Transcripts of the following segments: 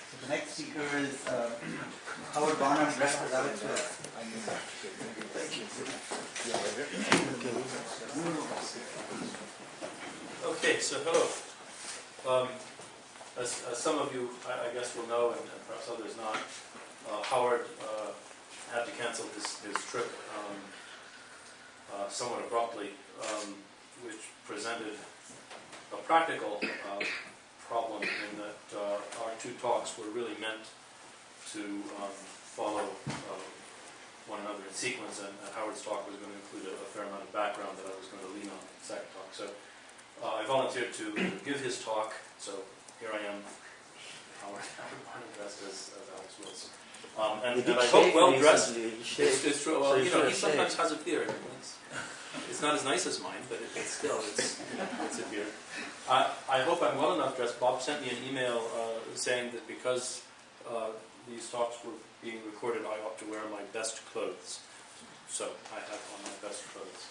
So the next speaker is Howard Barnum, dressed as Alex Wilce. Okay, so hello. As some of you, I guess, will know, and perhaps others not, Howard had to cancel his trip somewhat abruptly, which presented a practical problem in that our two talks were really meant to follow one another in sequence, and Howard's talk was going to include a fair amount of background that I was going to lean on in the second talk. So I volunteered to give his talk, so here I am, Howard Barnum, dressed as Alex Wilce. And I hope well dressed. It's true. Well, you know, he sometimes has a beard. It's not as nice as mine, but it's a beard. I hope I'm well enough dressed. Bob sent me an email saying that because these talks were being recorded, I ought to wear my best clothes. So I have on my best clothes.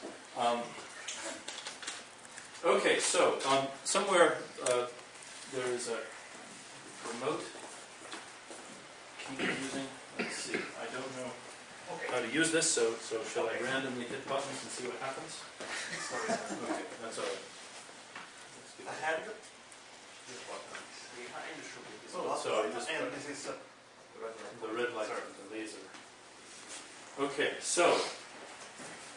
Okay, so somewhere there is a remote key I'm using. Let's see. I don't know how to use this, so shall I randomly hit buttons and see what happens? Okay, that's all right. Ahead. So I just and this is the red light, the laser. Okay, so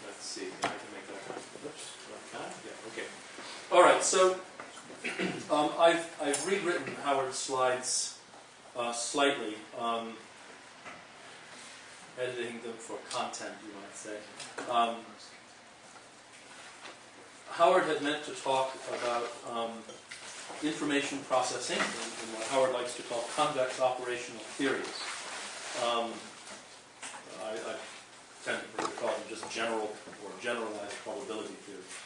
let's see. I can make that. Oops. Yeah. Okay. All right. So I've rewritten Howard's slides slightly, editing them for content, you might say. Howard had meant to talk about information processing in what Howard likes to call convex operational theories. I tend to call them just general or generalized probability theories.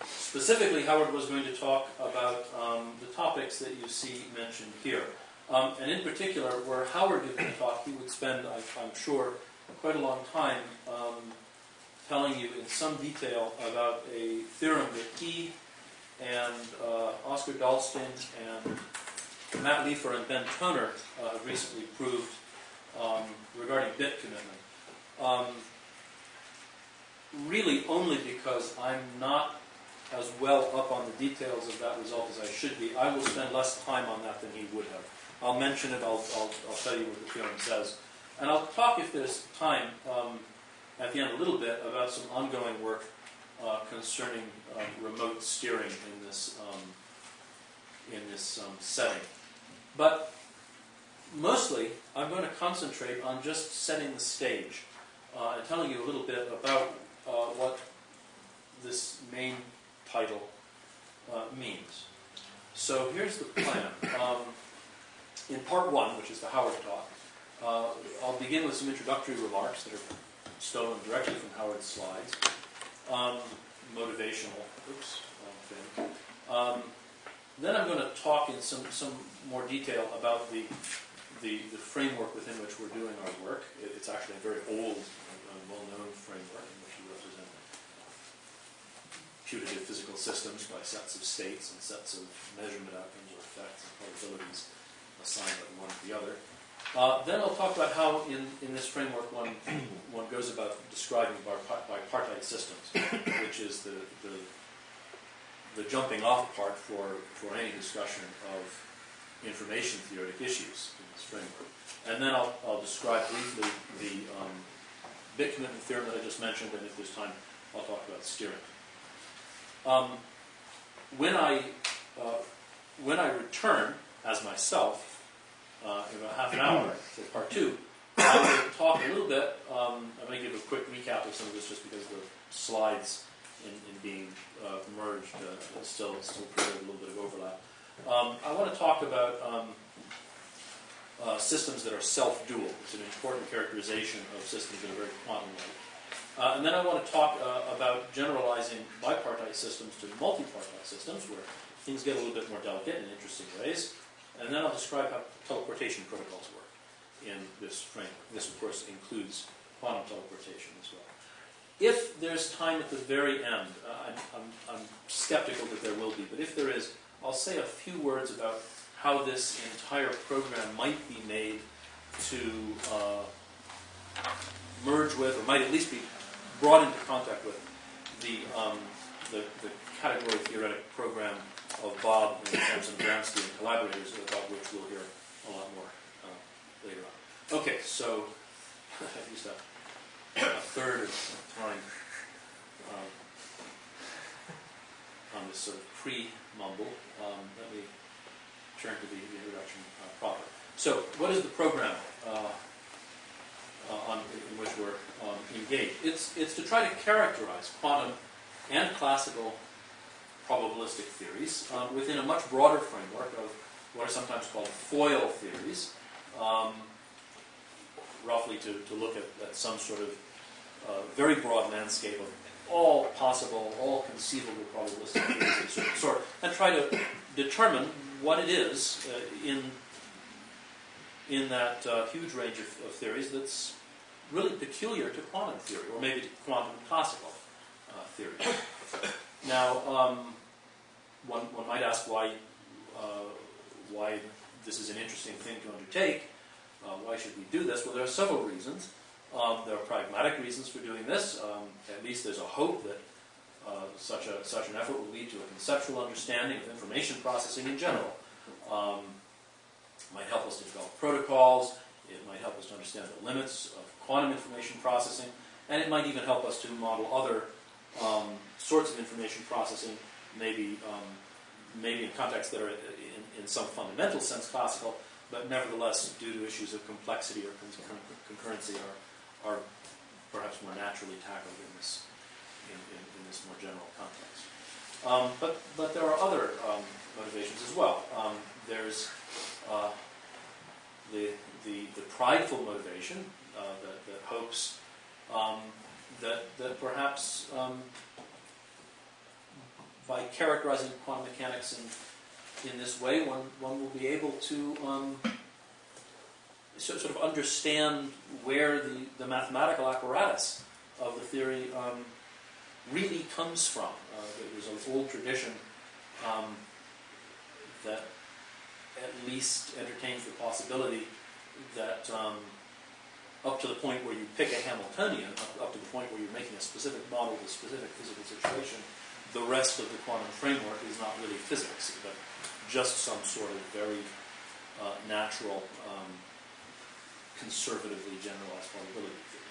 Specifically, Howard was going to talk about the topics that you see mentioned here. And in particular, where Howard gave the talk, he would spend, I'm sure, quite a long time telling you in some detail about a theorem that he and Oscar Dahlstein and Matt Leifer and Ben Toner have recently proved regarding bit commitment. Really only because I'm not as well up on the details of that result as I should be. I will spend less time on that than he would have. I'll mention it, I'll tell you what the theorem says. And I'll talk, if there's time, at the end a little bit about some ongoing work concerning remote steering in this setting. But mostly, I'm going to concentrate on just setting the stage and telling you a little bit about what this main title means. So here's the plan. In part one, which is the Howard talk, I'll begin with some introductory remarks that are stolen directly from Howard's slides. Motivational, thing. Then I'm going to talk in some more detail about the framework within which we're doing our work. It's actually a very old and well-known framework in which we represent putative physical systems by sets of states and sets of measurement outcomes or effects and probabilities assigned by one to the other. Then I'll talk about how in this framework one goes about describing bipartite systems, which is the jumping off part for any discussion of information theoretic issues in this framework. And then I'll describe briefly the bit commitment theorem that I just mentioned, and if there's time, I'll talk about steering. When I return as myself in about half an hour for part two, I will talk a little bit. I'm going to give a quick recap of some of this just because the slides in being merged still create a little bit of overlap. I want to talk about systems that are self-dual. It's an important characterization of systems that are very quantum-like. And then I want to talk about generalizing bipartite systems to multipartite systems, where things get a little bit more delicate in interesting ways. And then I'll describe how teleportation protocols work in this framework. This, of course, includes quantum teleportation as well. if there's time at the very end, I'm skeptical that there will be, but if there is, I'll say a few words about how this entire program might be made to merge with, or might at least be brought into contact with, the category theoretic program of Bob and Samson Bramsky and collaborators, about which we'll hear a lot more later on. Okay, so I've used a third of time on this sort of pre-mumble. Let me turn to the introduction proper. So, what is the program in which we're engaged? It's to try to characterize quantum and classical probabilistic theories within a much broader framework of what are sometimes called foil theories, roughly to look at some sort of very broad landscape of all possible, all conceivable probabilistic theories of a certain sort, and try to determine what it is in that huge range of theories that's really peculiar to quantum theory, or maybe to quantum classical theory. Now, one might ask why this is an interesting thing to undertake. Why should we do this? Well, there are several reasons. There are pragmatic reasons for doing this. At least there's a hope that such an effort will lead to a conceptual understanding of information processing in general. It might help us to develop protocols. It might help us to understand the limits of quantum information processing, and it might even help us to model other sorts of information processing, maybe in contexts that are in some fundamental sense classical, but nevertheless, due to issues of complexity or concurrency, are perhaps more naturally tackled in this more general context. But there are other motivations as well. There's the prideful motivation that hopes that perhaps by characterizing quantum mechanics in this way, one will be able to sort of understand where the mathematical apparatus of the theory really comes from. There's an old tradition that at least entertains the possibility that up to the point where you pick a Hamiltonian, up to the point where you're making a specific model of a specific physical situation, the rest of the quantum framework is not really physics, but just some sort of very natural, conservatively generalized probability theory.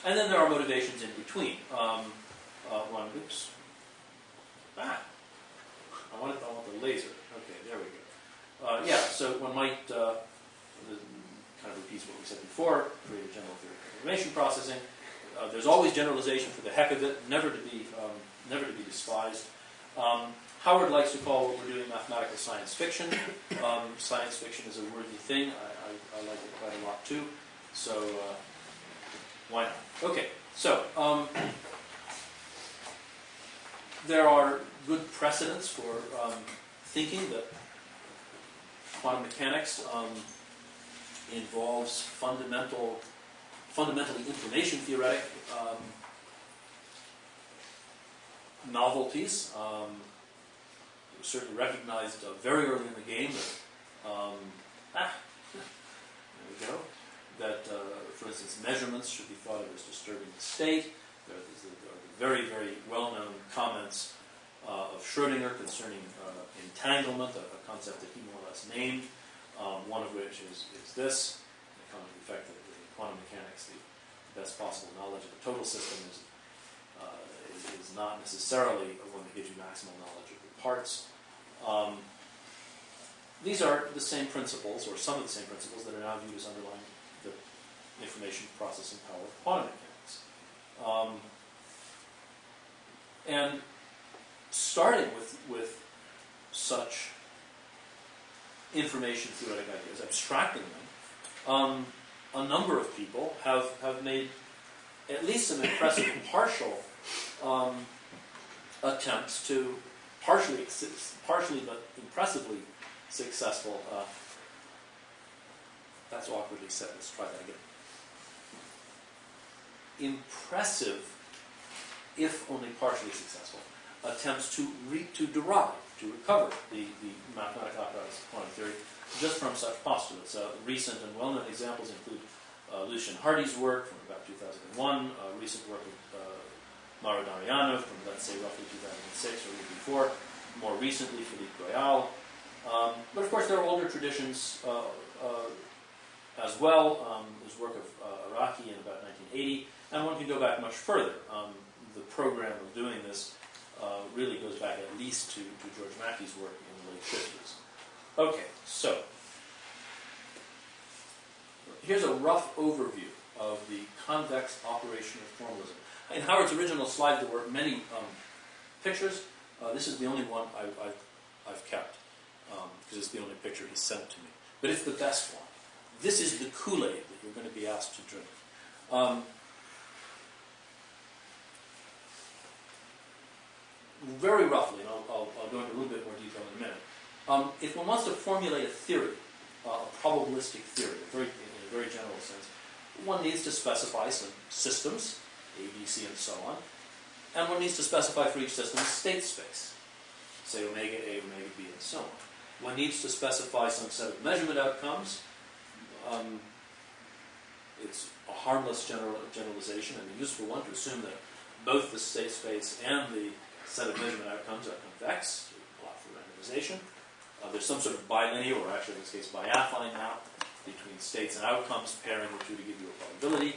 And then there are motivations in between. Oops. I want the laser. Okay, there we go. So one might, kind of repeats what we said before, create a general theory of information processing. There's always generalization for the heck of it, never to be despised. Howard likes to call what we're doing mathematical science fiction. Science fiction is a worthy thing. I like it quite a lot too. So why not? Okay, so there are good precedents for thinking that quantum mechanics involves fundamentally information theoretic novelties. It was certainly recognized very early in the game that, there we go, that, for instance, measurements should be thought of as disturbing the state. There are the very, very well-known comments of Schrödinger concerning entanglement, a concept that he more or less named, one of which is this, the kind of effect that in quantum mechanics the best possible knowledge of the total system is not necessarily one that gives you maximal knowledge of the parts. These are the same principles, or some of the same principles, that are now viewed as underlying the information processing power of quantum mechanics. And starting with such information theoretic ideas, abstracting them, a number of people have made at least some impressive partial attempts to partially but impressively successful. That's awkwardly said. Let's try that again. impressive, if only partially successful, attempts to derive, to recover the mathematical apparatus of quantum theory just from such postulates. Recent and well-known examples include Lucian Hardy's work from about 2001, recent work of Mauro Dariano from, let's say, roughly 2006 or even before, more recently Philippe Goyal. But of course there are older traditions as well. There's work of Araki in about 1980, and one can go back much further. The program of doing this really goes back at least to George Mackey's work in the late 50s. Okay, so here's a rough overview of the convex operation of formalism. In Howard's original slide, there were many pictures. This is the only one I've kept, because it's the only picture he sent to me. But it's the best one. This is the Kool-Aid that you're going to be asked to drink. Very roughly, and I'll go into a little bit more detail in a minute. If one wants to formulate a theory, a probabilistic theory, in a very general sense, one needs to specify some systems, A, B, C, and so on, and one needs to specify for each system a state space, say omega A, omega B, and so on. One needs to specify some set of measurement outcomes. It's a harmless generalization and a useful one to assume that both the state space and the set of measurement outcomes are convex, to plot for randomization. There's some sort of bilinear, or actually in this case biaffine map, between states and outcomes, pairing the two to give you a probability.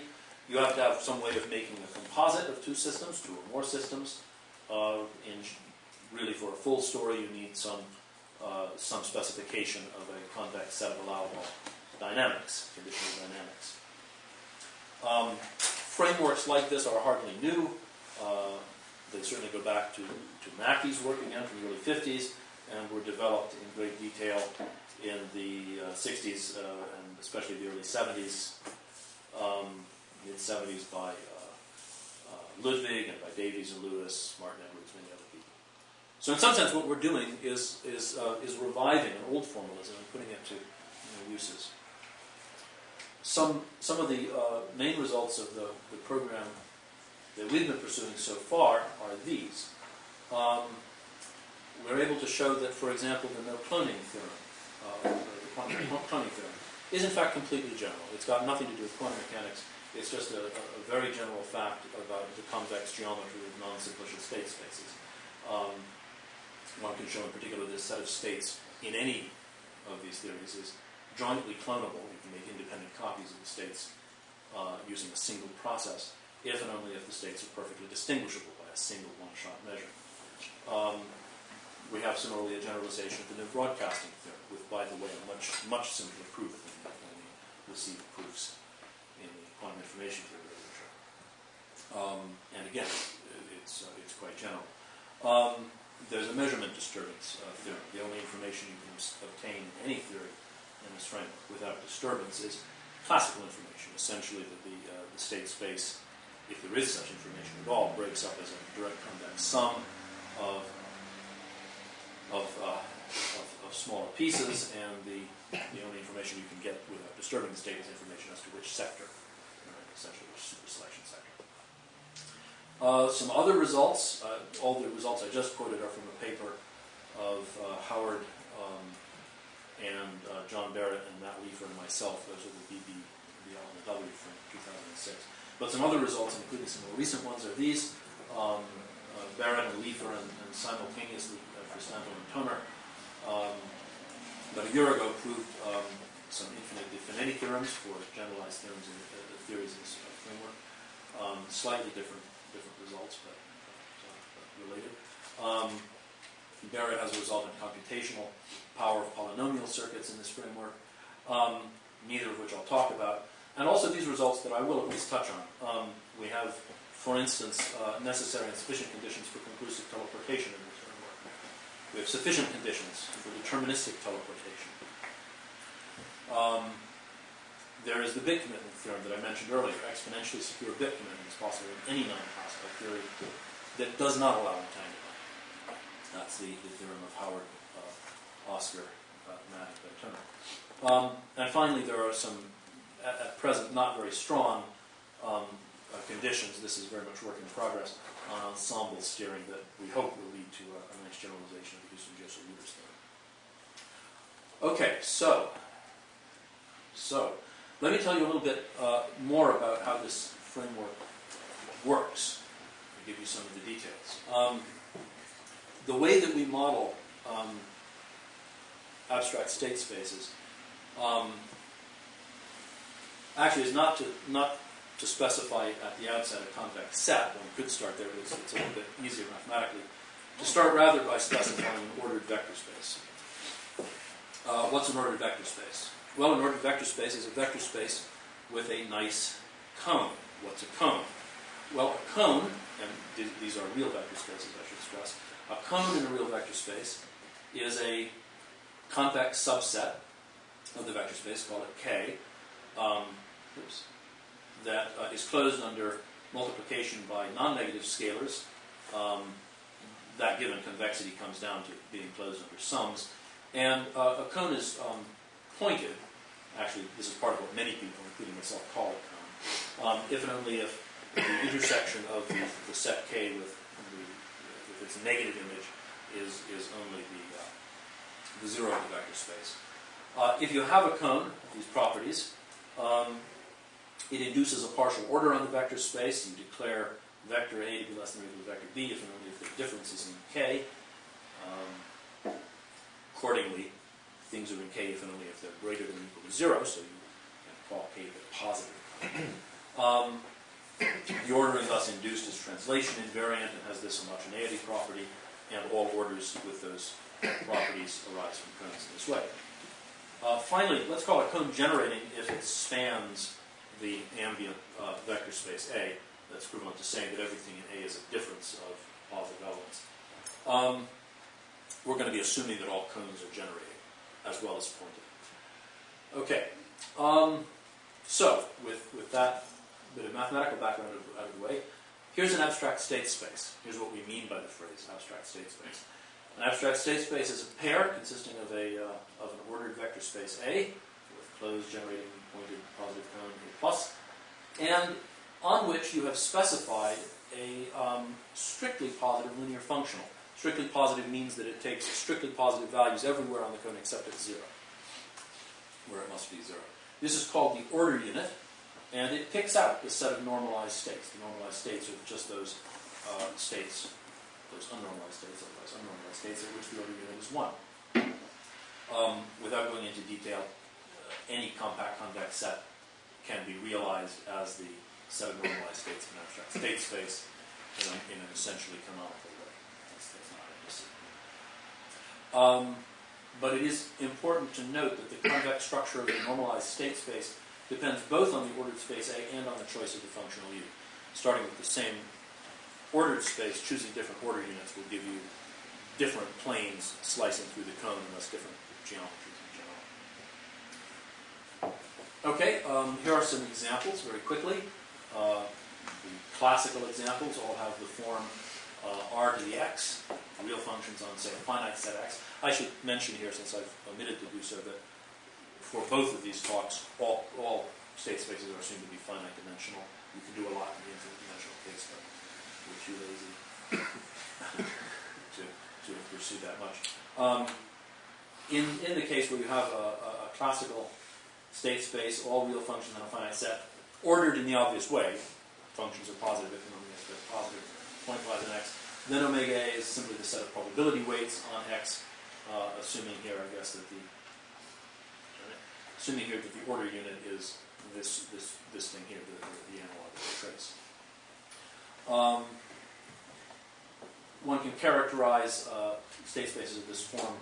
You have to have some way of making a composite of two systems, two or more systems. Really, for a full story, you need some specification of a convex set of allowable dynamics, conditional dynamics. Frameworks like this are hardly new. They certainly go back to Mackey's work again from the early 50s, and were developed in great detail in the 60s and especially the early 70s, mid-70s by Ludwig and by Davies and Lewis, Martin Edwards, many other people. So in some sense what we're doing is reviving an old formalism and putting it to new uses. Some of the main results of the program that we've been pursuing so far are these. We're able to show that, for example, the no-cloning theorem, the quantum cloning theorem, is in fact completely general. It's got nothing to do with quantum mechanics. It's just a very general fact about the convex geometry of non-simplicial state spaces. One can show in particular this set of states in any of these theories is jointly clonable. You can make independent copies of the states using a single process, if and only if the states are perfectly distinguishable by a single one-shot measure. We have similarly a generalization of the new broadcasting theorem, with, by the way, a much simpler proof than when we receive proofs in the quantum information theory literature. And again, it's quite general. There's a measurement disturbance theorem. The only information you can obtain in any theory in this framework without disturbance is classical information, essentially that the state space, if there is such information at all, breaks up as a direct convex sum of smaller pieces, and the only information you can get without disturbing the state is information as to which sector, essentially which super selection sector. Some other results, all the results I just quoted are from a paper of Howard and John Barrett and Matt Leifer and myself. Those are the BB, the L and the W from 2006. But some other results, including some more recent ones, are these. Barrett and Leifer and simultaneously Fristanto and Toner about a year ago proved some infinite definiti theorems for generalized theorems and theories in this framework. Slightly different results, but related. Barrett has a result in computational power of polynomial circuits in this framework, neither of which I'll talk about. And also these results that I will at least touch on. We have, for instance, necessary and sufficient conditions for conclusive teleportation in this framework. We have sufficient conditions for deterministic teleportation. There is the bit commitment theorem that I mentioned earlier. Exponentially secure bit commitment is possible in any non-classical theory that does not allow entanglement. That's the theorem of Howard, Oscar, Matt, and Turner. And finally, there are some, at present, not very strong conditions. This is very much work in progress on Ensemble steering that we hope will lead to a nice generalization of the Houston-Joseph-Lewis theorem. Okay, so let me tell you a little bit more about how this framework works. I'll give you some of the details. The way that we model abstract state spaces actually is not to specify at the outset a convex set. One could start there, but it's a little bit easier mathematically. To start rather by specifying an ordered vector space. What's an ordered vector space? Well, an ordered vector space is a vector space with a nice cone. What's a cone? Well, a cone, and these are real vector spaces, I should stress, a cone in a real vector space is a convex subset of the vector space, call it K, that is closed under multiplication by non-negative scalars. That given convexity comes down to being closed under sums. And a cone is pointed. Actually, this is part of what many people, including myself, call a cone. If and only if the intersection of the set K with its negative image is only the zero of the vector space. If you have a cone, these properties, it induces a partial order on the vector space. You declare vector A to be less than or equal to vector B if and only if the difference is in K. Accordingly, things are in K if and only if they're greater than or equal to 0, so you can call K positive. The ordering thus induced is translation invariant and has this homogeneity property, and all orders with those properties arise from cones in this way. Finally, let's call a cone generating if it spans the ambient vector space A. That's equivalent to saying that everything in A is a difference of positive elements. We're going to be assuming that all cones are generating, as well as pointed. Okay, so with that bit of mathematical background out of the way, here's an abstract state space. Here's what we mean by the phrase abstract state space. An abstract state space is a pair consisting of an ordered vector space A, with closed generating pointed positive cone A plus, and on which you have specified a strictly positive linear functional. Strictly positive means that it takes strictly positive values everywhere on the cone except at 0, where it must be 0. This is called the order unit, and it picks out the set of normalized states. The normalized states are just those states, those unnormalized states, otherwise unnormalized states at which the order unit is 1. Without going into detail, any compact convex set can be realized as the set of normalized states of an abstract state space in an essentially canonical way. That's not implicit. But it is important to note that the convex structure of the normalized state space depends both on the ordered space A and on the choice of the functional U. Starting with the same ordered space, choosing different order units will give you different planes slicing through the cone and thus different geometries in general. Okay, here are some examples very quickly. The classical examples all have the form r to the x, real functions on, say, a finite set x. I should mention here, since I've omitted to do so, that for both of these talks, all state spaces are assumed to be finite dimensional. You can do a lot in the infinite dimensional case, but we're too lazy to pursue that much. In the case where you have a classical state space, all real functions on a finite set, ordered in the obvious way, functions are positive if and only if they're positive, pointwise in x, then omega A is simply the set of probability weights on x, assuming here, I guess, that the order unit is this thing here, the analog of the trace. One can characterize state spaces of this form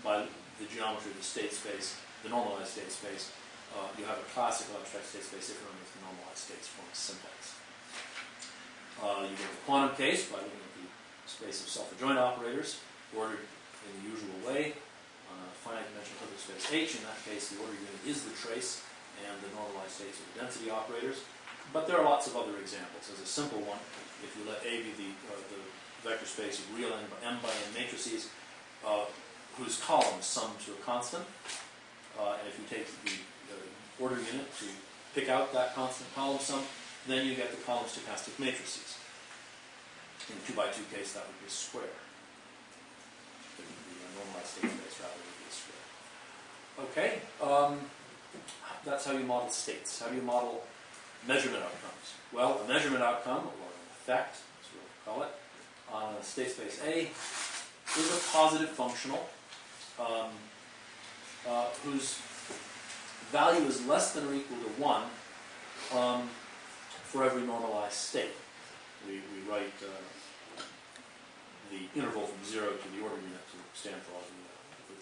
by the geometry of the state space, the normalized state space. You have a classical abstract state space if and only if the normalized states form a simplex. You get the quantum case by looking at the space of self-adjoint operators, ordered in the usual way on a finite dimensional Hilbert space H. In that case, the order unit is the trace, and the normalized states are the density operators. But there are lots of other examples. As a simple one, if you let A be the vector space of real m by n matrices, whose columns sum to a constant, and if you take the order unit to pick out that constant column sum, then you get the column stochastic matrices. In the 2x2 case, that would be a square. It would be a normalized state space rather than be a square. Okay, that's how you model states. How do you model measurement outcomes? Well, a measurement outcome, or an effect, as we'll call it, on a state space A is a positive functional whose value is less than or equal to 1 for every normalized state. We write the interval from 0 to the order unit to stand for all the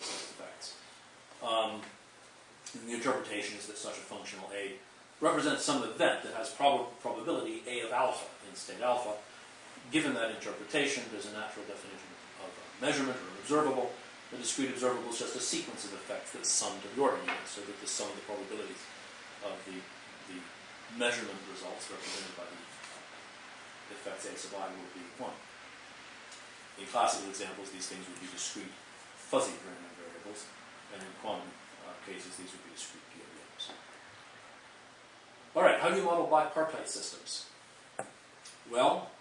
effects. And the interpretation is that such a functional A represents some event that has probability A of alpha in state alpha. Given that interpretation, there's a natural definition of a measurement or an observable. The discrete observable is just a sequence of effects that's summed to the order unit, so that the sum of the probabilities of the measurement results represented by the effects A sub I will be 1. In classical examples, these things would be discrete fuzzy random variables, and in quantum cases, these would be discrete PWMs. All right, how do you model bipartite systems? Well,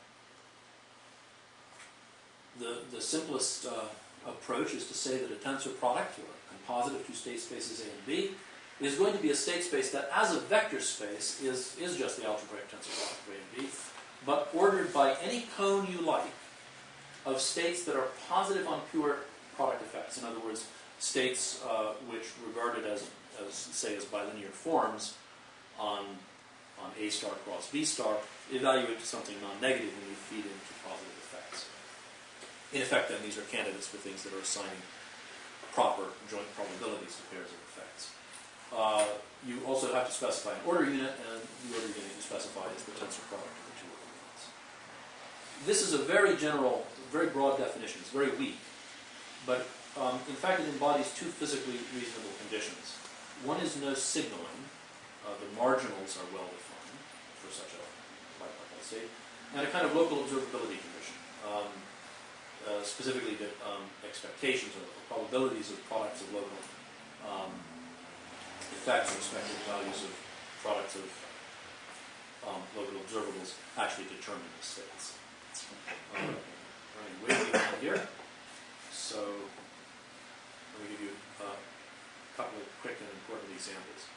the simplest approach is to say that a tensor product, or a composite of two state spaces A and B, is going to be a state space that, as a vector space, is just the algebraic tensor product of A and B, but ordered by any cone you like of states that are positive on pure product effects. In other words, states which regarded as say as bilinear forms on A star cross B star evaluate to something non-negative when you feed into positive effects. In effect, then, these are candidates for things that are assigning proper joint probabilities to pairs of effects. You also have to specify an order unit, and the order unit you specify is the tensor product of the two order units. This is a very general, very broad definition. It's very weak, but in fact, it embodies two physically reasonable conditions. One is no signaling. The marginals are well defined for such a bipartite state, and a kind of local observability condition. Specifically, that expectations or probabilities of products of local effects with respect to the values of products of local observables actually determine the states. Running way behind here, so let me give you a couple of quick and important examples.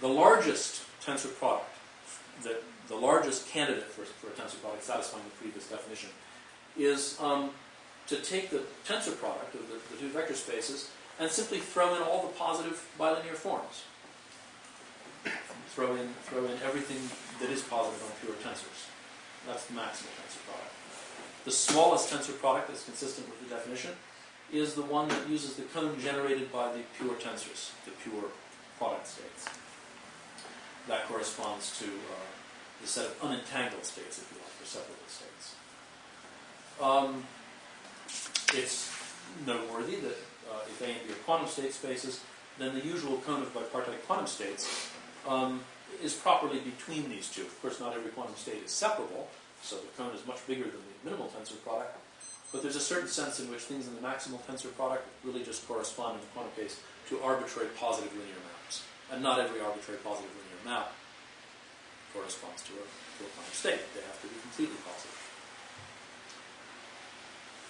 The largest tensor product, the largest candidate for a tensor product satisfying the previous definition, is to take the tensor product of the two vector spaces and simply throw in all the positive bilinear forms. Throw in everything that is positive on pure tensors. That's the maximal tensor product. The smallest tensor product that's consistent with the definition is the one that uses the cone generated by the pure tensors, the pure product states. That corresponds to the set of unentangled states, if you like, or separable states. It's noteworthy that if A and B are quantum state spaces, then the usual cone of bipartite quantum states is properly between these two. Of course, not every quantum state is separable, so the cone is much bigger than the minimal tensor product, but there's a certain sense in which things in the maximal tensor product really just correspond in the quantum case to arbitrary positive linear maps. And not every arbitrary positive linear map corresponds to a quantum state. They have to be completely positive.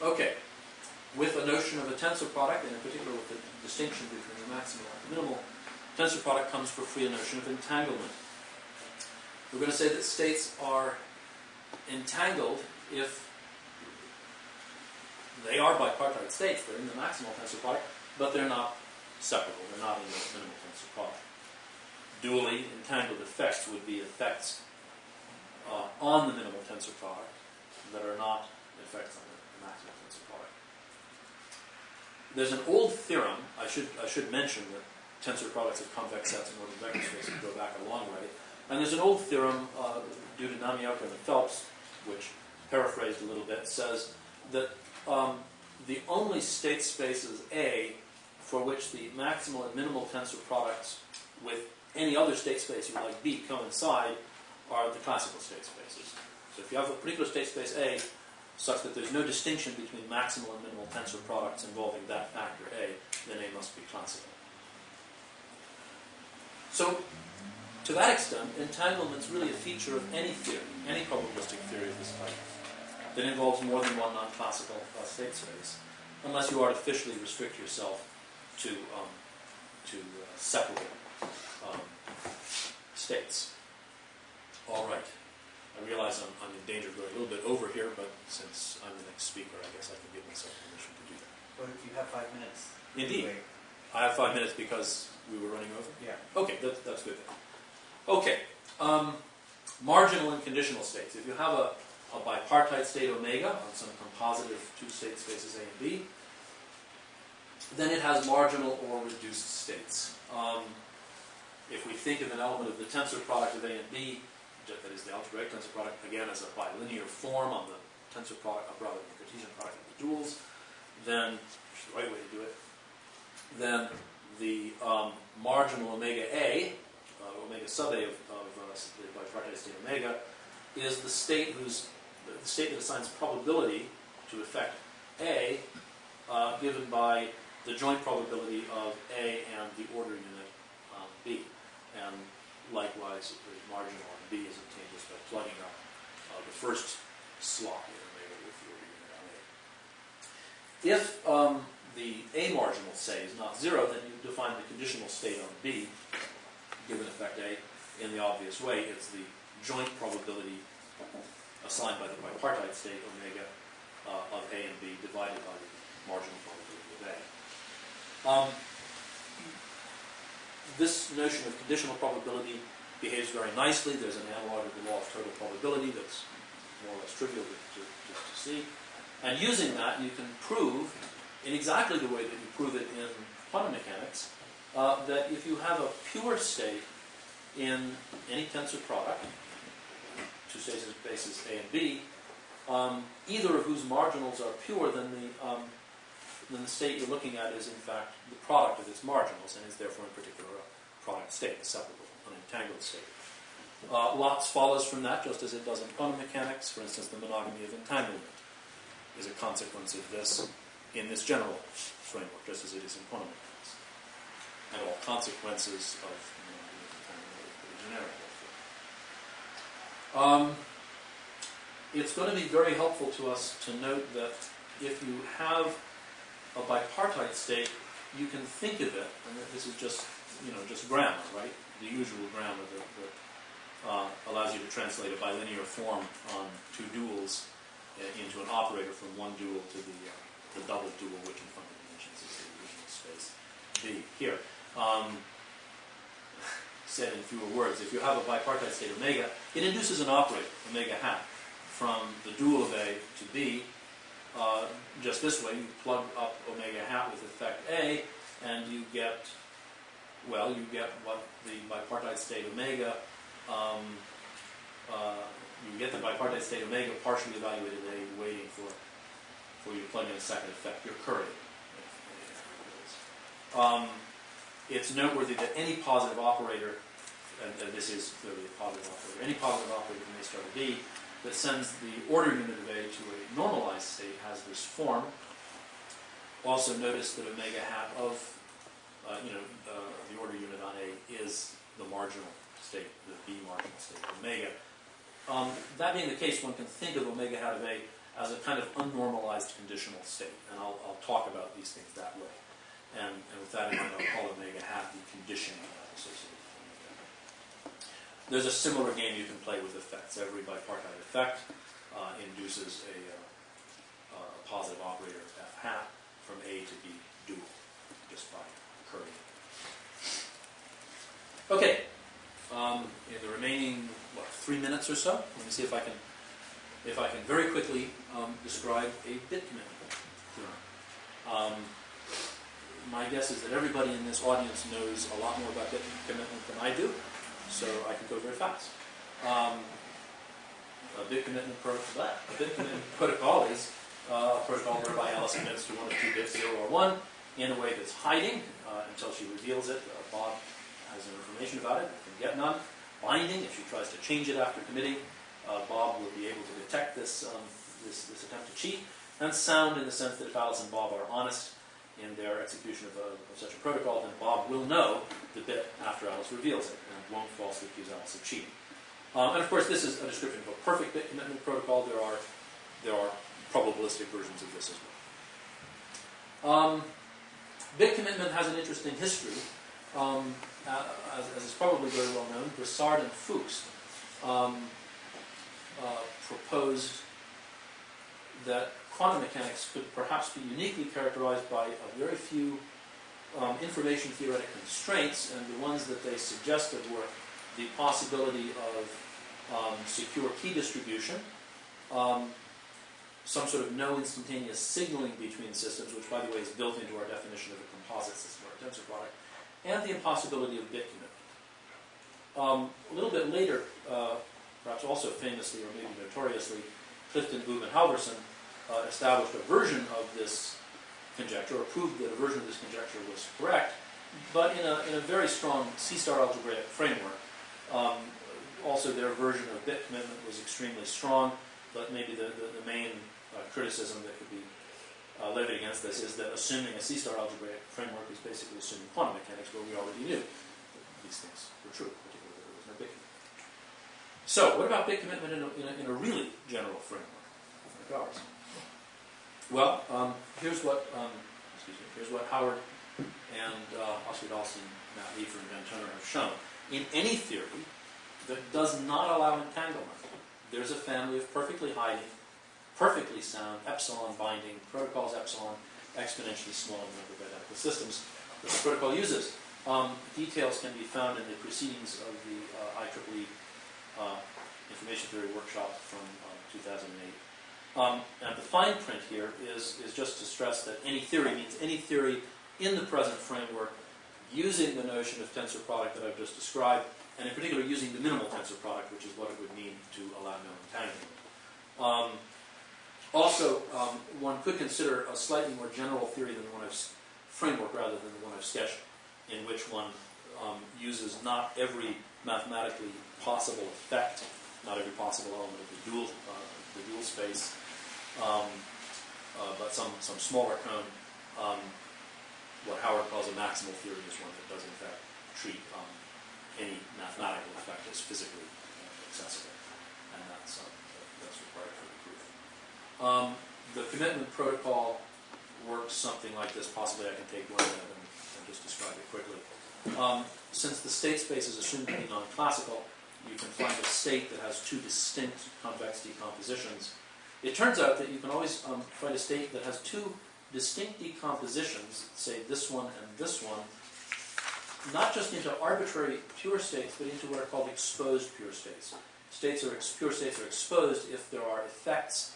Okay, with a notion of a tensor product, and in particular with the distinction between the maximal and the minimal tensor product, comes for free a notion of entanglement. We're going to say that states are entangled if they are bipartite states. They're in the maximal tensor product, but they're not separable. They're not in the minimal tensor product. Dually entangled effects would be effects on the minimal tensor product that are not effects on the maximal tensor product. There's an old theorem. I should mention that tensor products of convex sets and ordered vector spaces go back a long way. And there's an old theorem due to Namioka and Phelps, which, paraphrased a little bit, says that the only state spaces A for which the maximal and minimal tensor products with any other state space you like B coincide are the classical state spaces. So if you have a particular state space A such that there's no distinction between maximal and minimal tensor products involving that factor A, then A must be classical. So to that extent, entanglement's really a feature of any theory, any probabilistic theory of this type, that involves more than one non-classical state space, unless you artificially restrict yourself to separable states. All right. I realize I'm in danger of going a little bit over here, but since I'm the next speaker, I guess I can give myself permission to do that. Well, you have 5 minutes. Indeed. Wait. I have 5 minutes because we were running over? Yeah. Okay, that's good then. Okay. Marginal and conditional states. If you have a bipartite state omega on some composite of two state spaces A and B, then it has marginal or reduced states. If we think of an element of the tensor product of A and B, that is the algebraic tensor product, again as a bilinear form on the tensor product, rather than the Cartesian product of the duals, then, which is the right way to do it, then the marginal omega A, omega sub A of the bipartite state omega, is the state the state that assigns probability to effect A, given by the joint probability of A and the order unit B. And likewise, the marginal on B is obtained just by plugging up the first slot in omega with the order unit on A. If the A marginal, say, is not 0, then you define the conditional state on B, given effect A, in the obvious way. It's the joint probability assigned by the bipartite state omega of A and B divided by the marginal probability of A. This notion of conditional probability behaves very nicely. There's an analog of the law of total probability that's more or less trivial to see. And using that, you can prove, in exactly the way that you prove it in quantum mechanics, that if you have a pure state in any tensor product, two spaces A and B, either of whose marginals are pure, then the state you're looking at is in fact the product of its marginals, and is therefore in particular a product state, a separable, unentangled state. Lots follows from that, just as it does in quantum mechanics. For instance, the monogamy of entanglement is a consequence of this in this general framework, just as it is in quantum mechanics. And all consequences of monogamy of entanglement are pretty generic. It's going to be very helpful to us to note that if you have a bipartite state, you can think of it, and this is just grammar, right? The usual grammar that allows you to translate a bilinear form on two duals into an operator from one dual to the double dual, which in function dimensions is the original space B. Here, said in fewer words, if you have a bipartite state omega, it induces an operator, omega hat, from the dual of A to B. Just this way, you plug up omega hat with effect A, and you get what the bipartite state omega, you get the bipartite state omega partially evaluated A, waiting for you to plug in a second effect, your curry. It's noteworthy that any positive operator, and this is clearly a positive operator, any positive operator from A star to B that sends the order unit of A to a normalized state has this form. Also notice that omega hat of the order unit on A is the marginal state, the B marginal state of omega. That being the case, one can think of omega hat of A as a kind of unnormalized conditional state, and I'll talk about these things that way. And with that in mind, I'll call omega hat the condition associated with omega. There's a similar game you can play with effects. Every bipartite effect induces a positive operator F hat from A to B dual, just by curving. Okay. In the remaining 3 minutes or so, let me see if I can very quickly describe a bit commitment theorem. My guess is that everybody in this audience knows a lot more about bit commitment than I do, so I can go very fast. A bit commitment protocol is a protocol whereby Alice commits to one of two bits, 0 or 1, in a way that's hiding until she reveals it. Bob has no information about it, can get none. Binding, if she tries to change it after committing, Bob will be able to detect this attempt to cheat. And sound, in the sense that if Alice and Bob are honest in their execution of such a protocol, then Bob will know the bit after Alice reveals it and won't falsely accuse Alice of cheating. And of course, this is a description of a perfect bit commitment protocol. There are probabilistic versions of this as well. Bit commitment has an interesting history. As is probably very well known, Broussard and Fuchs proposed that quantum mechanics could perhaps be uniquely characterized by a very few information theoretic constraints, and the ones that they suggested were the possibility of secure key distribution, some sort of no instantaneous signaling between systems, which, by the way, is built into our definition of a composite system or a tensor product, and the impossibility of bit commitment. A little bit later, perhaps also famously or maybe notoriously, Clifton, Boom, and Halverson established a version of this conjecture, or proved that a version of this conjecture was correct, but in a very strong C-star algebraic framework. Also, their version of bit commitment was extremely strong, but maybe the main criticism that could be levied against this is that assuming a C-star algebraic framework is basically assuming quantum mechanics, where we already knew that these things were true, particularly that there was no bit commitment. So, what about bit commitment in a really general framework like ours? Well, here's what Howard and Oscar Dahlstein, Matt Leafer, and Van Toner have shown. In any theory that does not allow entanglement, there's a family of perfectly hiding, perfectly sound, epsilon binding protocols, epsilon exponentially small number of identical systems that the protocol uses. Details can be found in the proceedings of the IEEE Information Theory Workshop from 2008. And the fine print here is just to stress that any theory means any theory in the present framework using the notion of tensor product that I've just described, and in particular using the minimal tensor product, which is what it would mean to allow no entanglement. Also, one could consider a slightly more general theory than the one I've framework rather than the one I've sketched, in which one uses not every mathematically possible effect, not every possible element of the dual space, but some smaller cone. What Howard calls a maximal theory is one that does in fact treat any mathematical effect as physically accessible, and that's required for the proof. The commitment protocol works something like this. Possibly I can take one of them and just describe it quickly. Since the state space is assumed to be non-classical, you can find a state that has two distinct convex decompositions. It turns out that you can always find a state that has two distinct decompositions, say this one and this one, not just into arbitrary pure states, but into what are called exposed pure states. Pure states are exposed if there are effects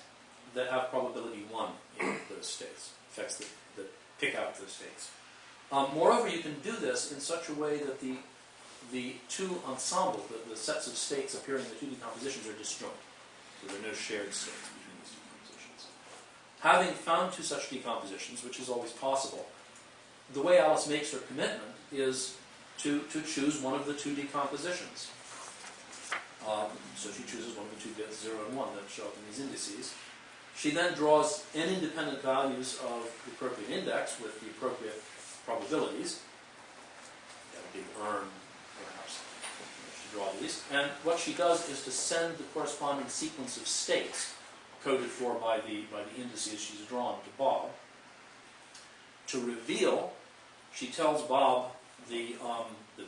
that have probability 1 in those states, effects that pick out those states. Moreover, you can do this in such a way that the two ensembles, the sets of states appearing in the two decompositions, are disjoint. So there are no shared states between these decompositions. Having found two such decompositions, which is always possible, the way Alice makes her commitment is to choose one of the two decompositions. So she chooses one of the two bits, 0 and 1, that show up in these indices. She then draws n independent values of the appropriate index with the appropriate probabilities. That would be urn, perhaps, to draw these. And what she does is to send the corresponding sequence of states, coded for by the indices she's drawn, to Bob. To reveal, she tells Bob the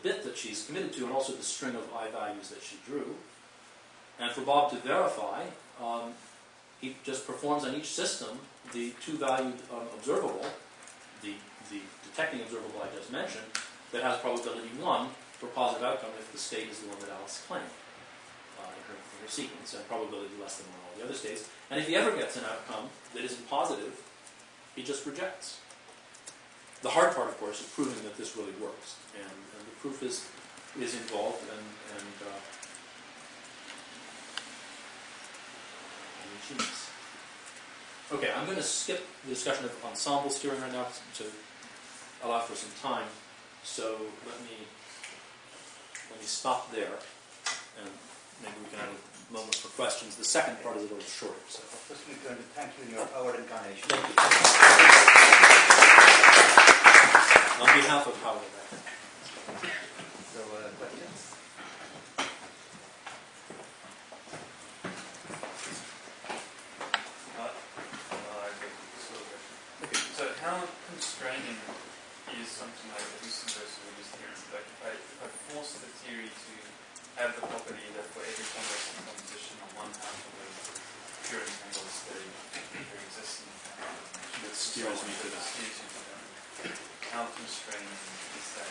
bit that she's committed to and also the string of I values that she drew. And for Bob to verify, he just performs on each system the two-valued observable, the detecting observable I just mentioned, that has probability 1 for positive outcome if the state is the one that Alice claimed in her sequence, and probability less than 1 all the other states. And if he ever gets an outcome that isn't positive, he just rejects. The hard part, of course, is proving that this really works, and the proof is involved and ingenious. Okay, I'm going to skip the discussion of ensemble steering right now to allow for some time. So let me stop there, and maybe we can have a moment for questions. The second part is a little shorter. So First, we're going to thank you in your Howard incarnation. Thank you. constraining is something like the Houston-Versus theorem. Like if I force the theory to have the property that for every convex decomposition on one half of a pure entangled state there exists an That steers me to that. How constraining is that?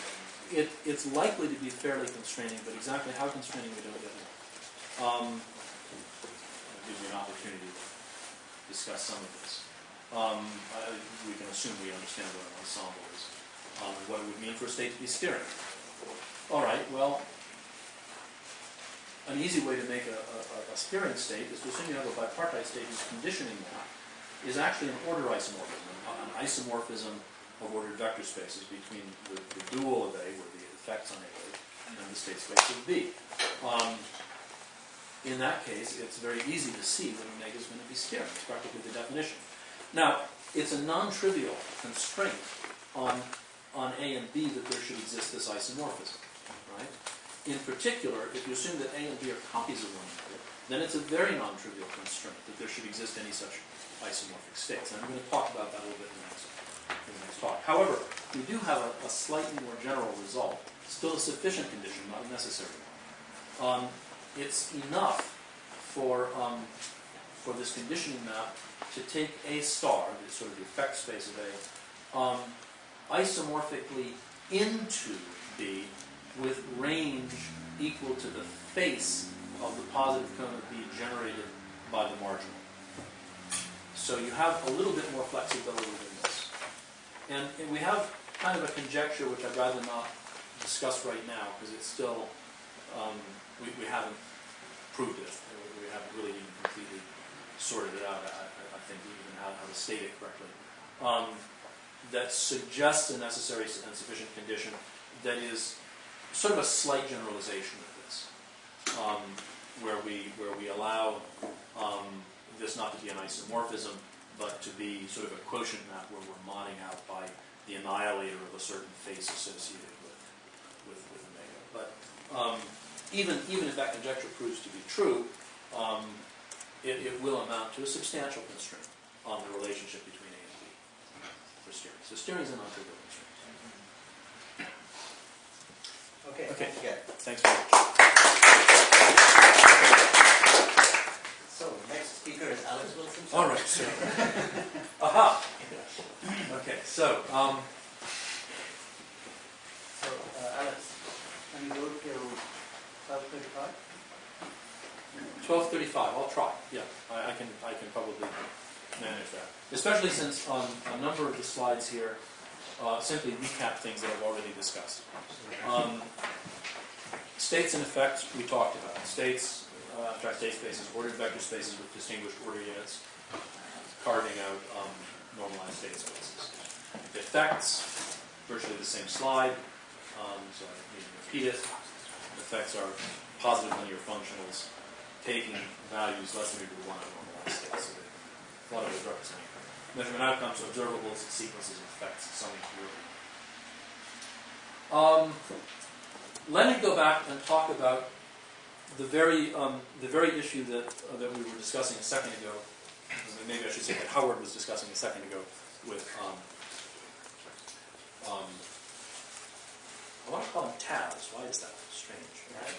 It's likely to be fairly constraining, but exactly how constraining we don't yet know. It gives me an opportunity to discuss some of this. We can assume we understand what an ensemble is, and what it would mean for a state to be steering. All right, well, an easy way to make a steering state is to assume you have a bipartite state whose conditioning map is actually an order isomorphism, an isomorphism of ordered vector spaces between the dual of A, with the effects on A, and the state space of B. In that case, it's very easy to see that omega is going to be steering. It's practically the definition. Now, it's a non-trivial constraint on A and B that there should exist this isomorphism, right? In particular, if you assume that A and B are copies of one another, then it's a very non-trivial constraint that there should exist any such isomorphic states. And I'm going to talk about that a little bit in the next talk. However, we do have a slightly more general result, still a sufficient condition, not a necessary one. It's enough for this conditioning map to take A star, the sort of the effect space of A, isomorphically into B with range equal to the face of the positive cone of B generated by the marginal. So you have a little bit more flexibility than this. And we have kind of a conjecture which I'd rather not discuss right now because it's still, we haven't proved it. We haven't really even completely sorted it out, I think, even how to state it correctly. That suggests a necessary and sufficient condition that is sort of a slight generalization of this, where we allow this not to be an isomorphism, but to be sort of a quotient map where we're modding out by the annihilator of a certain face associated with omega. But even if that conjecture proves to be true, it will amount to a substantial constraint on the relationship between A and B for steering. So steering is a non-trivial constraint. Okay. Thanks very much. So, next speaker is Alex Wilson. All right, so. Aha! Okay, so. Alex, can you go till 12:35? 12:35. I'll try. Yeah, I can probably manage that. Especially since a number of the slides here simply recap things that I've already discussed. States and effects we talked about. States, abstract state spaces, ordered vector spaces with distinguished order units, carving out normalized state spaces. Effects, virtually the same slide, so I don't need to repeat it. Effects are positive linear functionals taking values less than or equal to 1 of normalized states. So a lot of those representing measurement outcomes, observables, sequences of effects, summing through. Let me go back and talk about the very issue that we were discussing a second ago. Maybe I should say that Howard was discussing a second ago with I want to call him Taz. Why is that strange? Right?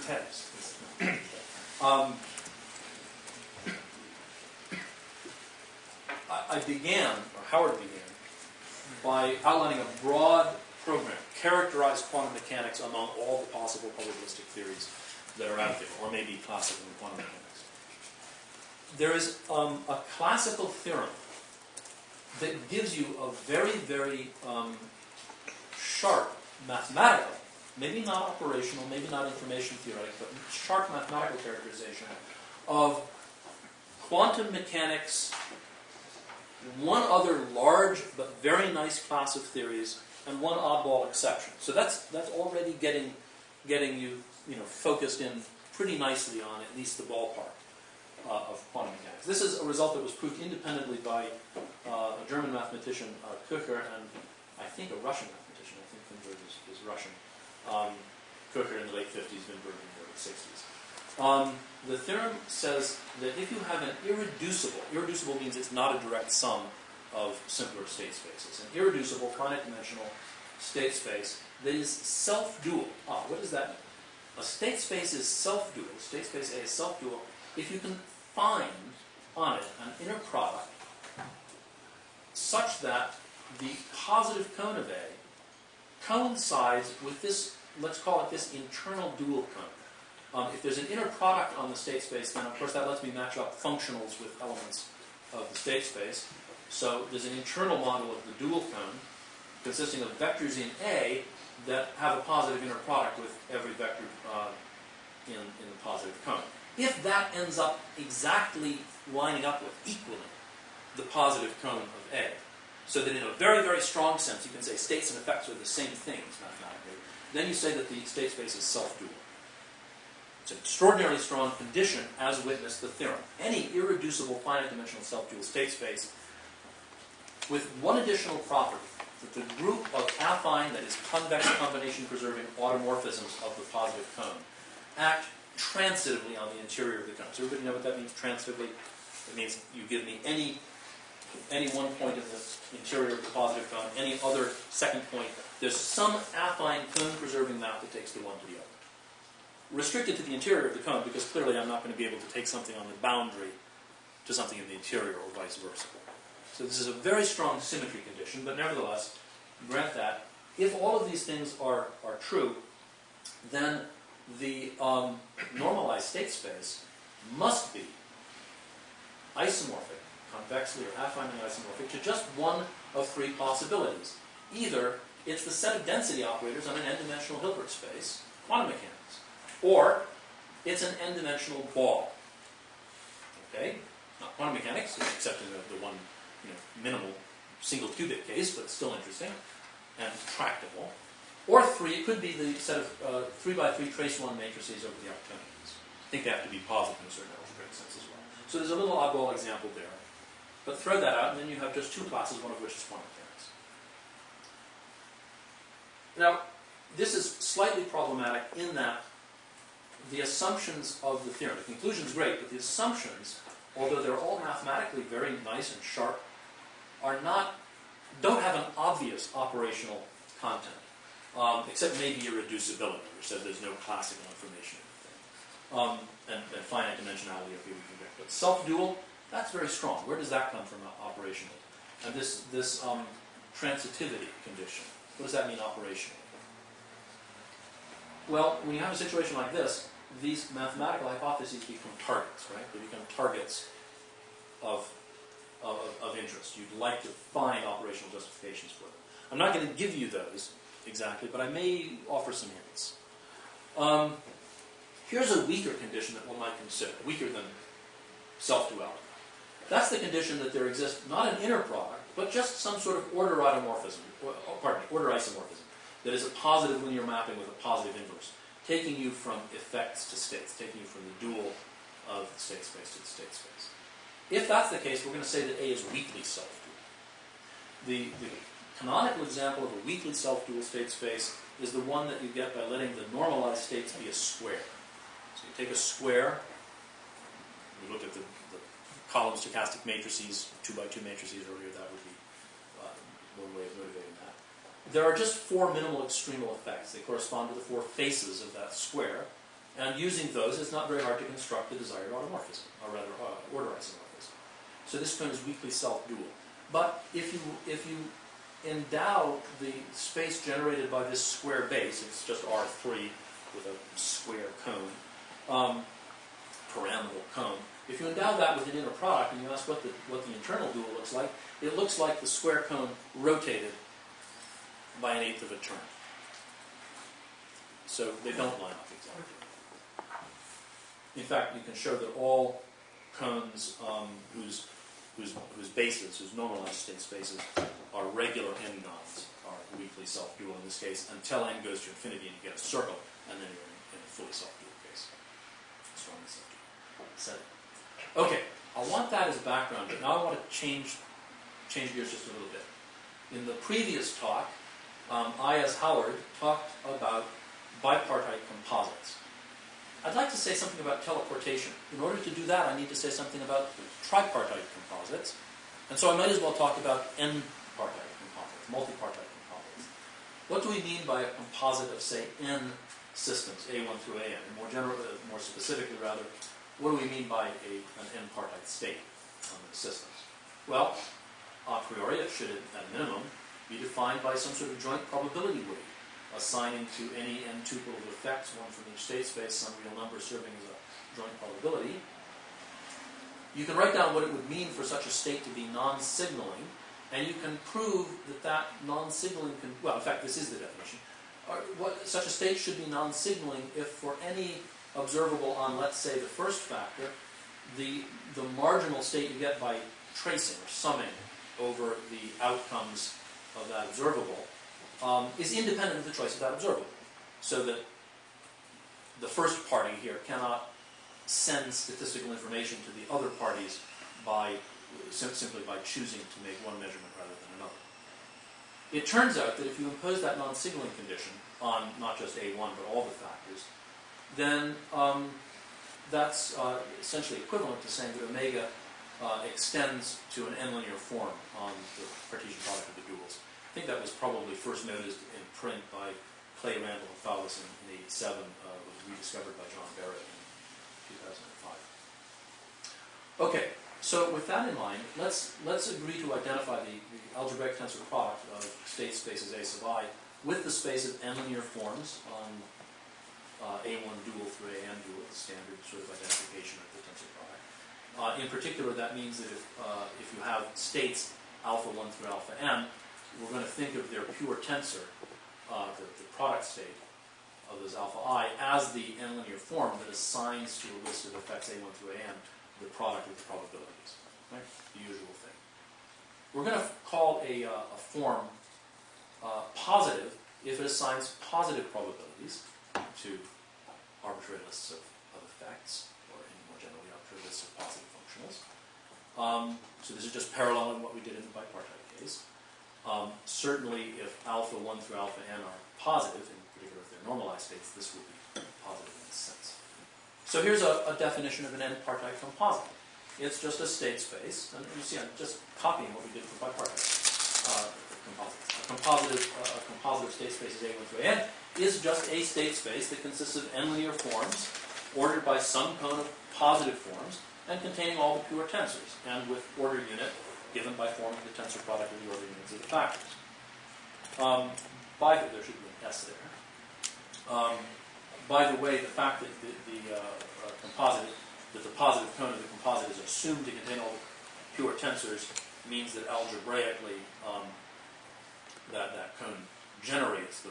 Taz. Howard began by outlining a broad program, characterize quantum mechanics among all the possible probabilistic theories that are out there, or maybe classical in quantum mechanics. There is a classical theorem that gives you a very, very sharp mathematical, maybe not operational, maybe not information theoretic, but sharp mathematical characterization of quantum mechanics, one other large but very nice class of theories, and one oddball exception. So that's already getting you focused in pretty nicely on at least the ballpark of quantum mechanics. This is a result that was proved independently by a German mathematician, Köcher, and I think a Russian mathematician. I think Finberg is Russian. Köcher in the late 50s, Finberg in the early 60s. The theorem says that if you have an irreducible means it's not a direct sum of simpler state spaces. An irreducible, finite-dimensional state space that is self-dual. What does that mean? A state space is self-dual, state space A is self-dual, if you can find on it an inner product such that the positive cone of A coincides with this, let's call it this internal dual cone. If there's an inner product on the state space, then of course that lets me match up functionals with elements of the state space. So there's an internal model of the dual cone consisting of vectors in A that have a positive inner product with every vector in the positive cone. If that ends up exactly lining up with, equaling, the positive cone of A, so that in a very, very strong sense you can say states and effects are the same things mathematically, then you say that the state space is self-dual. It's an extraordinarily strong condition, as witnessed the theorem. Any irreducible finite-dimensional self-dual state space with one additional property, that the group of affine, that is convex combination-preserving automorphisms of the positive cone, act transitively on the interior of the cone. So everybody know what that means, transitively? It means you give me any one point in the interior of the positive cone, any other second point, there's some affine cone-preserving map that takes the one to the other. Restricted to the interior of the cone, because clearly I'm not going to be able to take something on the boundary to something in the interior or vice versa. So this is a very strong symmetry condition, but nevertheless, grant that, if all of these things are true, then the normalized state space must be isomorphic, convexly or affinely isomorphic, to just one of three possibilities. Either it's the set of density operators on an n-dimensional Hilbert space, quantum mechanics, or it's an n-dimensional ball. Okay? Not quantum mechanics, except in the one minimal single qubit case, but still interesting and tractable. Or three, it could be the set of 3 by 3 trace 1 matrices over the Arcturians. I think they have to be positive in a certain algebraic sense as well. So there's a little oddball example there. But throw that out, and then you have just two classes, one of which is quantum mechanics. Now, this is slightly problematic in that the assumptions of the theorem, the conclusion's great, but the assumptions, although they're all mathematically very nice and sharp, don't have an obvious operational content, except maybe irreducibility, which said there's no classical information in the thing, and finite dimensionality of the convex. But self-dual, that's very strong. Where does that come from operationally? And this transitivity condition, what does that mean operationally? Well, when you have a situation like this, these mathematical hypotheses become targets, right? They become targets of interest. You'd like to find operational justifications for them. I'm not going to give you those exactly, but I may offer some hints. Here's a weaker condition that one might consider, weaker than self-duality. That's the condition that there exists not an inner product, but just some sort of order isomorphism, that is a positive linear mapping with a positive inverse, taking you from effects to states, taking you from the dual of the state space to the state space. If that's the case, we're going to say that A is weakly self-dual. The canonical example of a weakly self-dual state space is the one that you get by letting the normalized states be a square. So you take a square, we looked at the column stochastic matrices, 2 by 2 matrices earlier, that would be one way of motivating that. There are just 4 minimal extremal effects. They correspond to the 4 faces of that square, and using those, it's not very hard to construct the desired automorphism, or rather order isomorphism. So this cone is weakly self-dual. But if you endow the space generated by this square base, it's just R3 with a square cone, pyramidal cone. If you endow that with an inner product and you ask what the internal dual looks like, it looks like the square cone rotated by 1/8 of a turn. So they don't line up exactly. In fact, you can show that all cones whose bases, whose normalized state spaces, are regular n-gons, are weakly self-dual in this case, until n goes to infinity and you get a circle, and then you're in a fully self-dual case. Strongly self-dual setting. Okay, I want that as background, but now I want to change gears just a little bit. In the previous talk, I, as Howard, talked about bipartite composites. I'd like to say something about teleportation. In order to do that, I need to say something about tripartite composites. And so I might as well talk about n-partite composites, multi-partite composites. What do we mean by a composite of, say, n systems, A1 through AN? And more specifically, rather, what do we mean by an n-partite state on the systems? Well, a priori, it should, at a minimum, be defined by some sort of joint probability weight, assigning to any n tuple of effects, one from each state space, some real number serving as a joint probability. You can write down what it would mean for such a state to be non-signaling, and you can prove that that non-signaling can, well, in fact, this is the definition. Such a state should be non-signaling if for any observable on, let's say, the first factor, the marginal state you get by tracing or summing over the outcomes of that observable is independent of the choice of that observable. So that the first party here cannot send statistical information to the other parties by simply by choosing to make one measurement rather than another. It turns out that if you impose that non-signaling condition on not just A1 but all the factors, then that's essentially equivalent to saying that omega extends to an n-linear form on the Cartesian product of the duals. I think that was probably first noticed in print by Clay, Randall, and Fowlis in 1987. Was rediscovered by John Barrett in 2005. Okay, so with that in mind, let's agree to identify the algebraic tensor product of state spaces A sub I with the space of n-linear forms on A1 dual through AN dual, the standard sort of identification of the tensor product. In particular, that means that if you have states alpha 1 through alpha n, we're going to think of their pure tensor, the product state of those alpha I, as the n-linear form that assigns to a list of effects A1 through AN the product with the probabilities. Right? The usual thing. We're going to call a form positive if it assigns positive probabilities to arbitrary lists of effects, or more generally arbitrary lists of positive functionals. So this is just paralleling what we did in the bipartite case. Certainly if alpha 1 through alpha n are positive, in particular if they're normalized states, this will be positive in this sense. So here's a definition of an n-partite composite. It's just a state space, and you see I'm just copying what we did for bipartite composites. A composite of state spaces A1 through AN is just a state space that consists of n-linear forms ordered by some cone of positive forms and containing all the pure tensors, and with order unit given by forming the tensor product of the order units of the factors. There should be an S there. By the way, the fact that the positive cone of the composite is assumed to contain all the pure tensors means that algebraically that cone generates the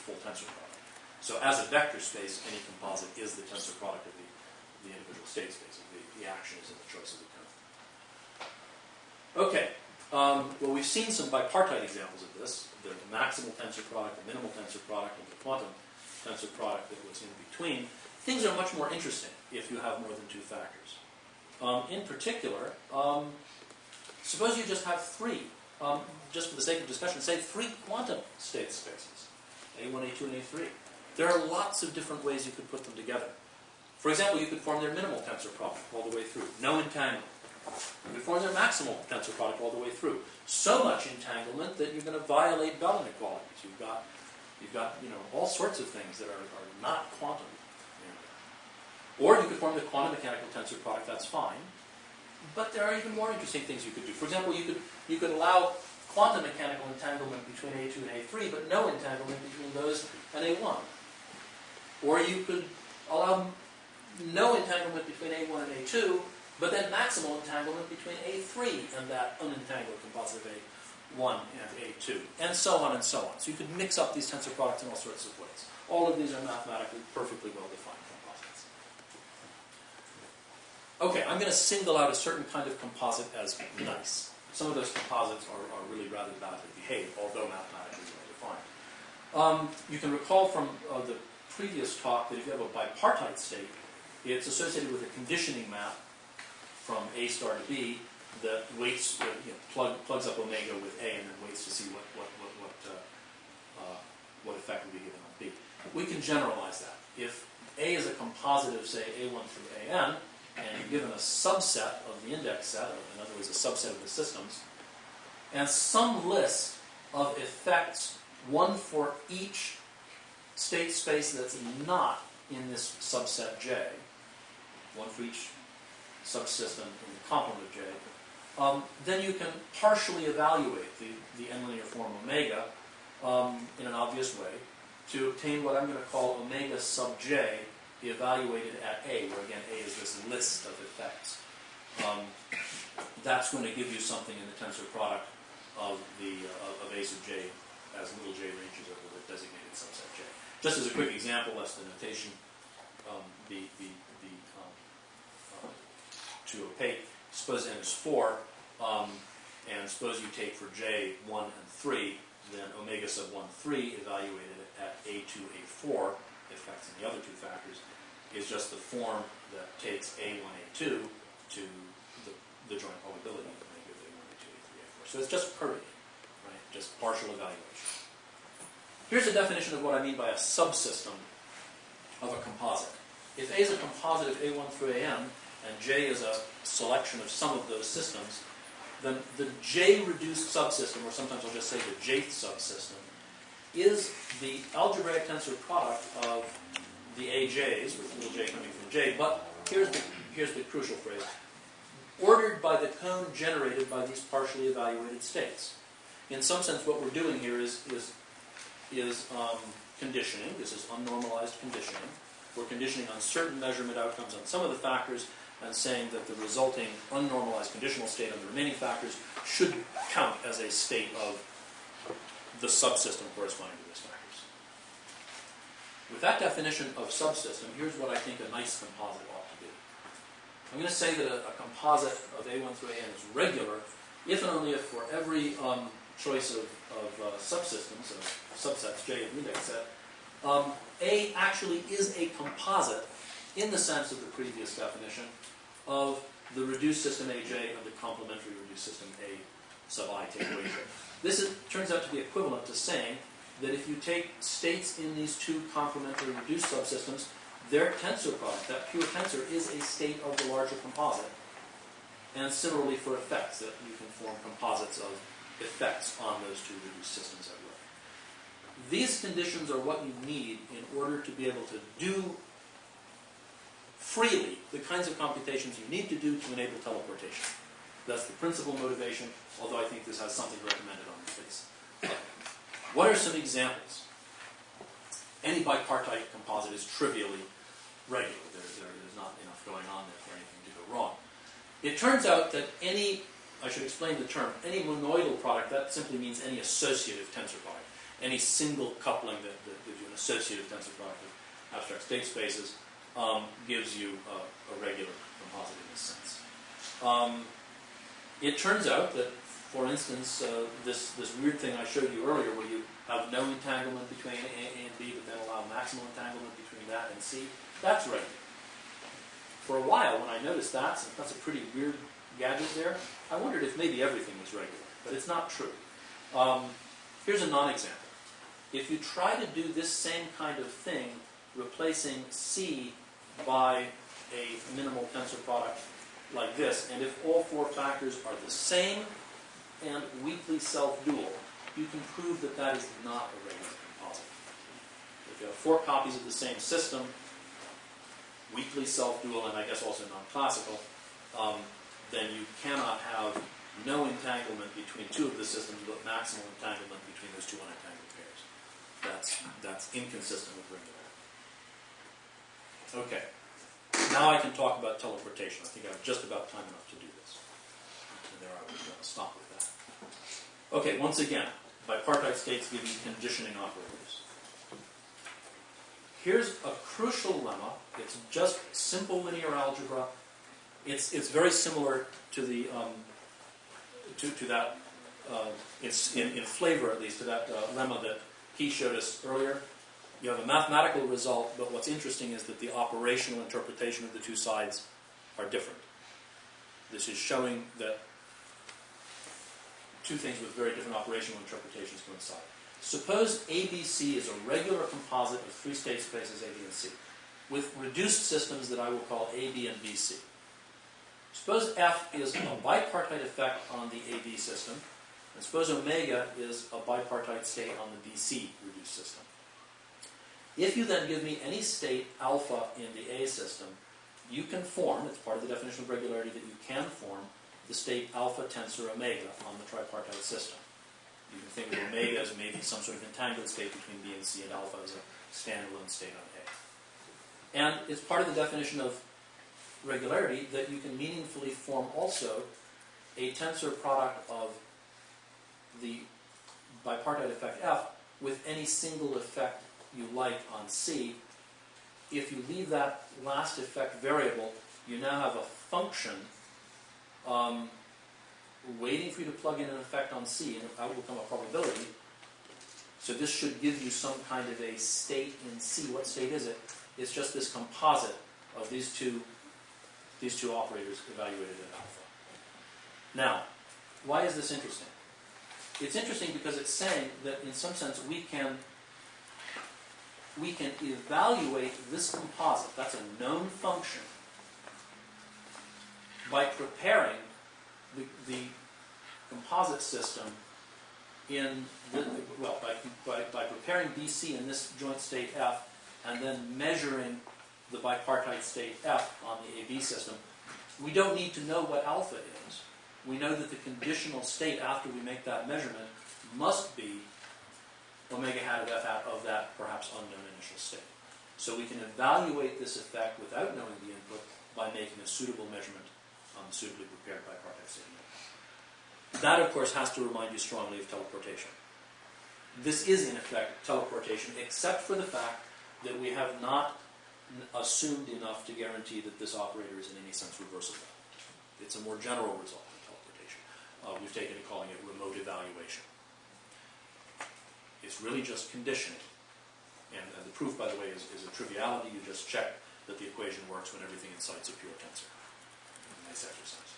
full tensor product. So as a vector space, any composite is the tensor product of the individual state space. The action is in the choice of the cone. Okay. Well, we've seen some bipartite examples of this. The maximal tensor product, the minimal tensor product, and the quantum tensor product that was in between. Things are much more interesting if you have more than two factors. In particular, suppose you just have three, just for the sake of discussion, say three quantum state spaces, A1, A2, and A3. There are lots of different ways you could put them together. For example, you could form their minimal tensor product all the way through. No entanglement. You could form their maximal tensor product all the way through. So much entanglement that you're going to violate Bell inequalities. You've got all sorts of things that are not quantum. Or you could form the quantum mechanical tensor product. That's fine. But there are even more interesting things you could do. For example, you could allow quantum mechanical entanglement between A2 and A3, but no entanglement between those and A1. Or you could allow no entanglement between A1 and A2, but then maximal entanglement between A3 and that unentangled composite of A1 and A2, and so on and so on. So you could mix up these tensor products in all sorts of ways. All of these are mathematically perfectly well-defined composites. Okay, I'm going to single out a certain kind of composite as nice. Some of those composites are really rather badly behaved, although mathematically well-defined. You can recall from the previous talk that if you have a bipartite state, it's associated with a conditioning map from A star to B that waits, plugs up omega with A and then waits to see what effect will be given on B. We can generalize that. If A is a composite of, say, A1 through AN, and you're given a subset of the index set, of another is a subset of the systems, and some list of effects, one for each state space that's not in this subset J, one for each subsystem in the complement of J, then you can partially evaluate the n-linear form omega in an obvious way to obtain what I'm going to call omega sub J be evaluated at A, where again A is this list of effects. That's going to give you something in the tensor product of A sub J as little j ranges over the designated subset J. Just as a quick example, lest the notation be too opaque, suppose n is 4, and suppose you take for J 1 and 3, then omega sub 1, 3 evaluated at A2, A4, effects in the other two factors, is just the form that takes A1, A2 to the joint probability of omega of A1, A2, A3, A4. So it's just permuting, right? Just partial evaluation. Here's a definition of what I mean by a subsystem of a composite. If A is a composite of A1 through AN, and J is a selection of some of those systems, then the J-reduced subsystem, or sometimes I'll just say the Jth subsystem, is the algebraic tensor product of the AJs, with little j coming from J, but here's the crucial phrase, ordered by the cone generated by these partially evaluated states. In some sense, what we're doing here is conditioning. This is unnormalized conditioning. We're conditioning on certain measurement outcomes on some of the factors and saying that the resulting unnormalized conditional state on the remaining factors should count as a state of the subsystem corresponding to those factors. With that definition of subsystem, here's what I think a nice composite ought to be. I'm going to say that a composite of A1 through AN is regular if and only if for every choice of subsystems, subsets, J of the index set, A actually is a composite in the sense of the previous definition of the reduced system AJ and the complementary reduced system A sub I take away J. This turns out to be equivalent to saying that if you take states in these two complementary reduced subsystems, their tensor product, that pure tensor, is a state of the larger composite. And similarly for effects, that you can form composites of effects on those two reduced systems at work. These conditions are what you need in order to be able to do freely the kinds of computations you need to do to enable teleportation. That's the principal motivation, although I think this has something recommended on its face. What are some examples? Any bipartite composite is trivially regular. There's not enough going on there for anything to go wrong. It turns out that any, I should explain the term, any monoidal product, that simply means any associative tensor product. Any single coupling that gives you an associative tensor product of abstract state spaces gives you a regular composite in this sense. It turns out that, for instance, this weird thing I showed you earlier where you have no entanglement between A and B but then allow maximal entanglement between that and C, that's regular. For a while, when I noticed that, since that's a pretty weird gadget there, I wondered if maybe everything was regular, but it's not true. Here's a non-example. If you try to do this same kind of thing, replacing C by a minimal tensor product like this, and if all four factors are the same and weakly self-dual, you can prove that that is not a regular composite. If you have four copies of the same system, weakly self-dual, and I guess also non-classical, then you cannot have no entanglement between two of the systems, but maximal entanglement between those two unentangled pairs. That's inconsistent with regularity. Okay. Now I can talk about teleportation. I think I have just about time enough to do this. And there I will stop with that. Okay, once again, bipartite states give you conditioning operators. Here's a crucial lemma. It's just simple linear algebra. It's very similar to the to that. It's in flavor, at least, to that lemma that he showed us earlier. You have a mathematical result, but what's interesting is that the operational interpretation of the two sides are different. This is showing that two things with very different operational interpretations coincide. Suppose ABC is a regular composite of three state spaces A, B, and C, with reduced systems that I will call A, B, and BC. Suppose F is a bipartite effect on the AB system, and suppose omega is a bipartite state on the BC reduced system. If you then give me any state alpha in the A system, you can form, it's part of the definition of regularity that you can form, the state alpha tensor omega on the tripartite system. You can think of omega as maybe some sort of entangled state between B and C, and alpha as a standalone state on A. And it's part of the definition of regularity that you can meaningfully form also a tensor product of the bipartite effect F with any single effect you like on C. If you leave that last effect variable, you now have a function waiting for you to plug in an effect on C, and out will come a probability. So this should give you some kind of a state in C. What state is it? It's just this composite of these two operators evaluated at alpha. Now, why is this interesting? It's interesting because it's saying that in some sense we can evaluate this composite, that's a known function, by preparing the composite system in by preparing BC in this joint state F, and then measuring the bipartite state F on the AB system. We don't need to know what alpha is. We know that the conditional state after we make that measurement must be omega hat of F hat of that perhaps unknown initial state. So we can evaluate this effect without knowing the input by making a suitable measurement on the suitably prepared bipartite state. That, of course, has to remind you strongly of teleportation. This is, in effect, teleportation, except for the fact that we have not assumed enough to guarantee that this operator is in any sense reversible. It's a more general result of teleportation. We've taken to calling it remote evaluation. It's really just conditioning. And the proof, by the way, is a triviality. You just check that the equation works when everything in sight's a pure tensor. Nice exercise.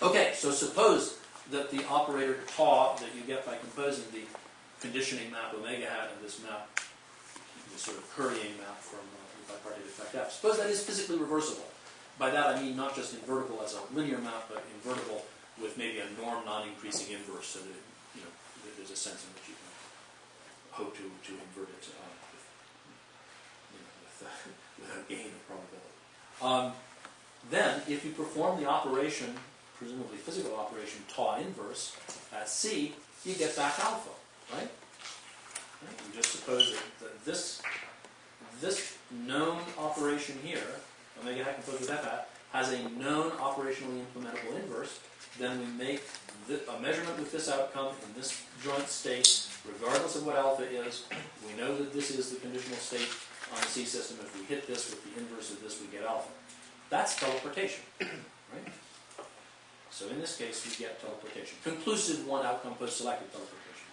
Okay, so suppose that the operator tau that you get by composing the conditioning map omega hat and this map, this sort of currying map from the bipartite effect F, suppose that is physically reversible. By that I mean not just invertible as a linear map, but invertible with maybe a norm non-increasing inverse, so that there's a sense in which you can hope to invert it with a gain of probability. Then, if you perform the operation, presumably physical operation, tau inverse at C, you get back alpha, right? You just suppose that this known operation here, omega hat composed with F hat, has a known operationally implementable inverse. Then we make a measurement with this outcome in this joint state, regardless of what alpha is. We know that this is the conditional state on the C system. If we hit this with the inverse of this, we get alpha. That's teleportation, right? So in this case, we get teleportation. Conclusive one-outcome post-selective teleportation.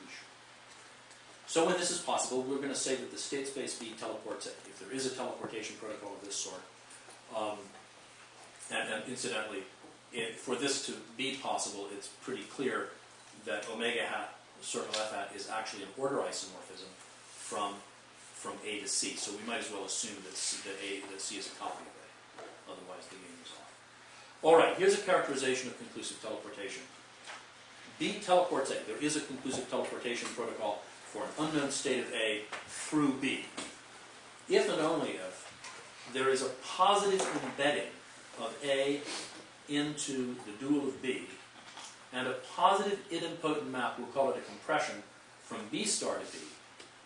So when this is possible, we're going to say that the state space B teleports A. If there is a teleportation protocol of this sort, and incidentally, for this to be possible, it's pretty clear that omega hat, circle F hat, is actually an order isomorphism from A to C. So we might as well assume that C is a copy of A. Otherwise, the game is off. All right, here's a characterization of conclusive teleportation. B teleports A. There is a conclusive teleportation protocol for an unknown state of A through B. If and only if there is a positive embedding of A into the dual of B, and a positive idempotent map, we'll call it a compression, from B star to B,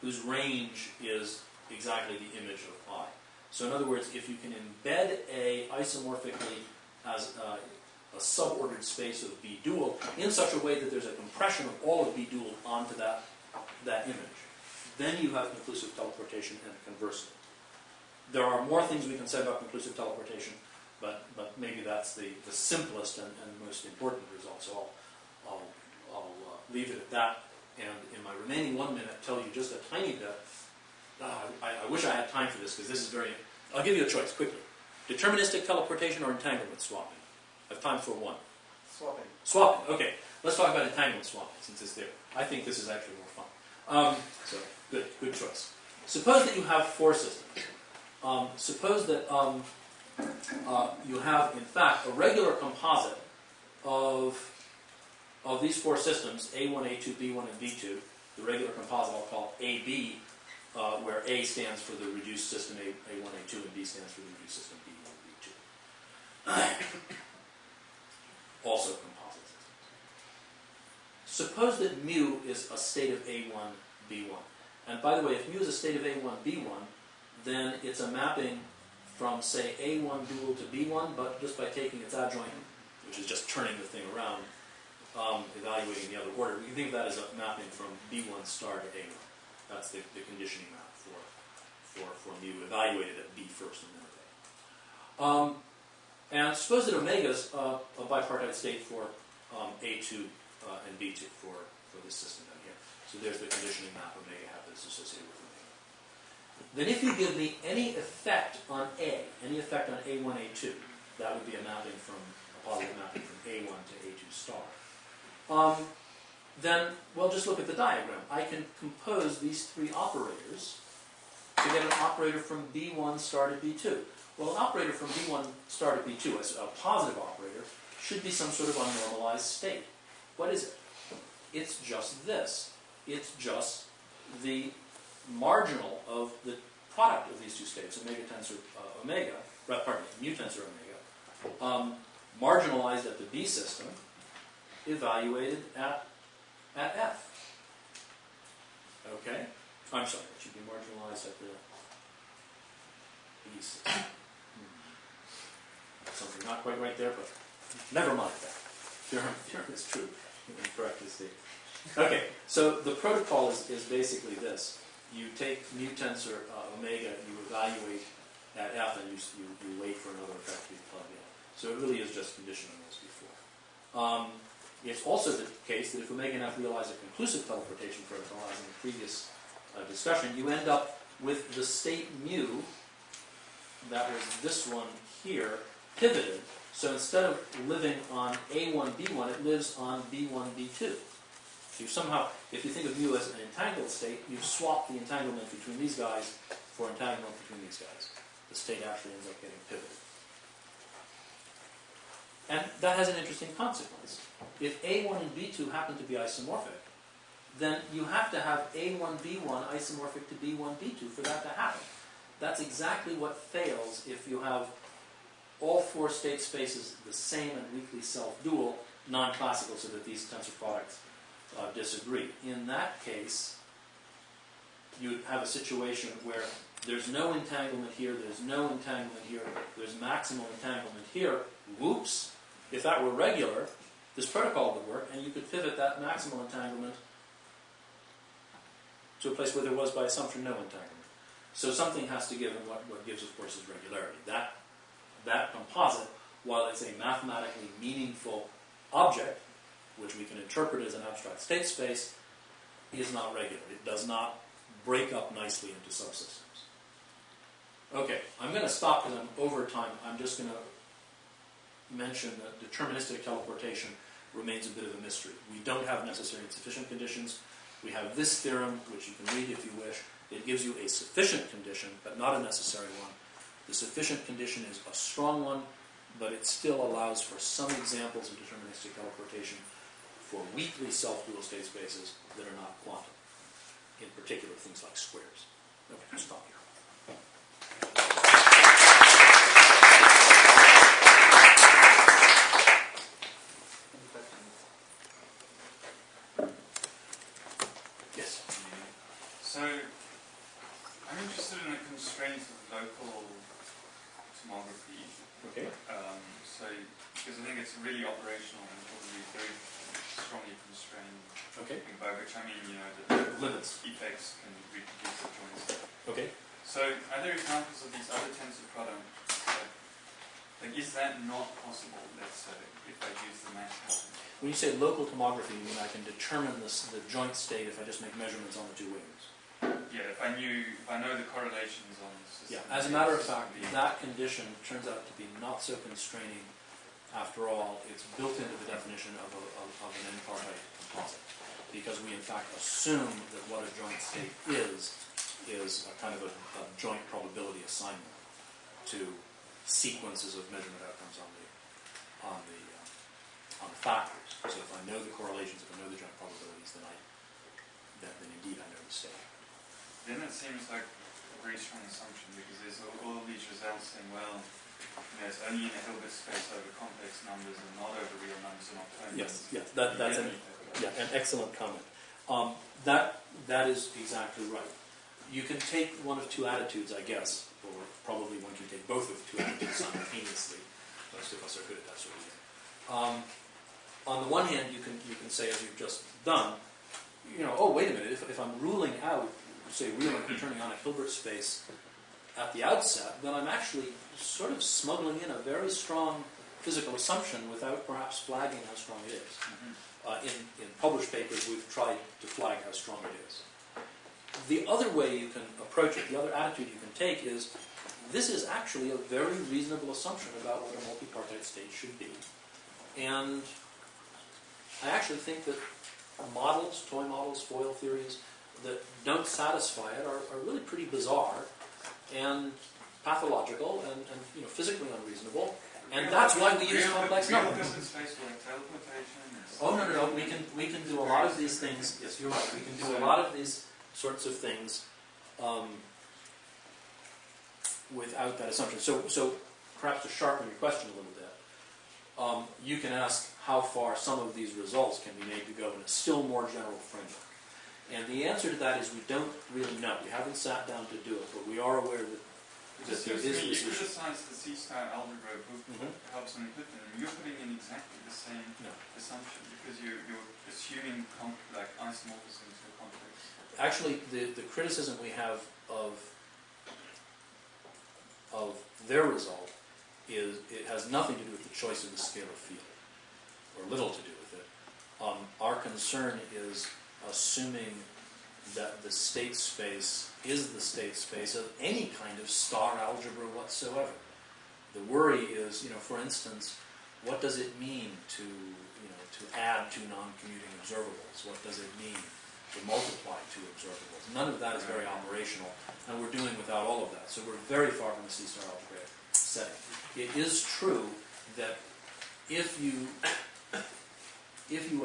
whose range is exactly the image of I. So in other words, if you can embed A isomorphically as a subordered space of B dual in such a way that there's a compression of all of B dual onto that image, then you have conclusive teleportation, and conversely. There are more things we can say about conclusive teleportation, but maybe that's the simplest and most important result. So I'll leave it at that, and in my remaining 1 minute, tell you just a tiny bit. I wish I had time for this, because this is very... I'll give you a choice, quickly. Deterministic teleportation or entanglement swapping? I have time for one. Swapping. Swapping, okay. Let's talk about entanglement swapping, since it's there. I think this is actually more fun. So, good choice. Suppose that you have four systems. Suppose that you have, in fact, a regular composite of these four systems, A1, A2, B1, and B2. The regular composite I'll call AB, where A stands for the reduced system A1, A2, and B stands for the reduced system B1, B2. Also composite systems. Suppose that mu is a state of A1, B1. And by the way, if mu is a state of A1, B1, then it's a mapping from, say, A1 dual to B1, but just by taking its adjoint, which is just turning the thing around, evaluating the other order, we can think of that as a mapping from B1 star to A1. That's the conditioning map for mu, evaluated at B first and then at A. And suppose that omega is a bipartite state for A2 and B2 for this system down here. So there's the conditioning map omega hat that's associated with omega. Then if you give me any effect on A, any effect on A1, A2, that would be a mapping from a positive mapping from A1 to A2 star. Then, well, just look at the diagram. I can compose these three operators to get an operator from B1 star to B2. Well, an operator from B1 star to B2, a positive operator, should be some sort of unnormalized state. What is it? It's just this. It's just the marginal of the product of these two states, omega tensor omega, pardon me, mu tensor omega, marginalized at the B system, evaluated at F. Okay? I'm sorry, it should be marginalized at the B system. Something not quite right there, but never mind that. Theorem is true. Incorrectly stated. Okay, so the protocol is basically this. You take mu tensor omega, you evaluate at F, and you wait for another effect to be plugged in. So it really is just conditioning as before. It's also the case that if omega and F realize a conclusive teleportation protocol, as in the previous discussion, you end up with the state mu, that was this one here, pivoted. So instead of living on A1, B1, it lives on B1, B2. So you somehow, if you think of mu as an entangled state, you've swapped the entanglement between these guys for entanglement between these guys. The state actually ends up getting pivoted. And that has an interesting consequence. If A1 and B2 happen to be isomorphic, then you have to have A1, B1 isomorphic to B1, B2 for that to happen. That's exactly what fails if you have all four state spaces the same and weakly self-dual, non-classical, so that these tensor products disagree. In that case, you would have a situation where there's no entanglement here, there's no entanglement here, there's maximal entanglement here. Whoops! If that were regular, this protocol would work, and you could pivot that maximal entanglement to a place where there was, by assumption, no entanglement. So something has to give, and what gives, of course, is regularity. That composite, while it's a mathematically meaningful object, which we can interpret as an abstract state space, is not regular. It does not break up nicely into subsystems. Okay, I'm going to stop because I'm over time. I'm just going to mention that deterministic teleportation remains a bit of a mystery. We don't have necessary and sufficient conditions. We have this theorem, which you can read if you wish. It gives you a sufficient condition, but not a necessary one. The sufficient condition is a strong one, but it still allows for some examples of deterministic teleportation for weakly self-dual state spaces that are not quantum. In particular, things like squares. Okay, I'll stop here. Yes. So, I'm interested in the constraints of local tomography. Okay. So, because I think it's really operational and probably very strongly constrained. Okay. By which I mean, the Limits. effects can reproduce the joints. Okay. So, are there examples of these other tensor products? Like, is that not possible, let's say, if I use the math pattern? When you say local tomography, you mean I can determine the joint state if I just make measurements on the two wings? Yeah, if I know the correlations on the system. Yeah, as a matter of fact, that condition turns out to be not so constraining after all. It's built into the definition of an n-partite composite, because we in fact assume that what a joint state is a kind of a joint probability assignment to sequences of measurement outcomes on the factors. So if I know the correlations, if I know the joint probabilities, then indeed I know the state. Then it seems like a very strong assumption, because there's all of these results saying, well, it's only in a Hilbert space over complex numbers and not over real numbers and alternates. Yes, that's an excellent comment. That is exactly right. You can take one of two attitudes, I guess, or probably one can take both of two attitudes simultaneously. Most of us are good at that sort of thing. On the one hand, you can say, as you've just done, oh, wait a minute, if I'm ruling out, say, real and turning on a Hilbert space at the outset, then I'm actually sort of smuggling in a very strong physical assumption without perhaps flagging how strong it is. In published papers, we've tried to flag how strong it is. The other way you can approach it, the other attitude you can take is, this is actually a very reasonable assumption about what a multipartite state should be. And I actually think that models, toy models, foil theories, that don't satisfy it are really pretty bizarre and pathological and physically unreasonable. And that's why we use complex numbers. Oh, no. We can do a lot of these things. Yes, you're right. We can do a lot of these sorts of things without that assumption. So perhaps to sharpen your question a little bit, you can ask how far some of these results can be made to go in a still more general framework. And the answer to that is we don't really know. We haven't sat down to do it, but we are aware that there is this issue. You criticize the C-star algebra book, helps on Equipment, and you're putting in exactly the same assumption, because you're assuming isomorphism to a complex. Actually, the criticism we have of their result is it has nothing to do with the choice of the scalar field, or little to do with it. Our concern is assuming that the state space is the state space of any kind of star algebra whatsoever. The worry is, for instance, what does it mean to add two non-commuting observables? What does it mean to multiply two observables? None of that is very operational, and we're doing without all of that. So we're very far from the C-star algebraic setting. It is true that if you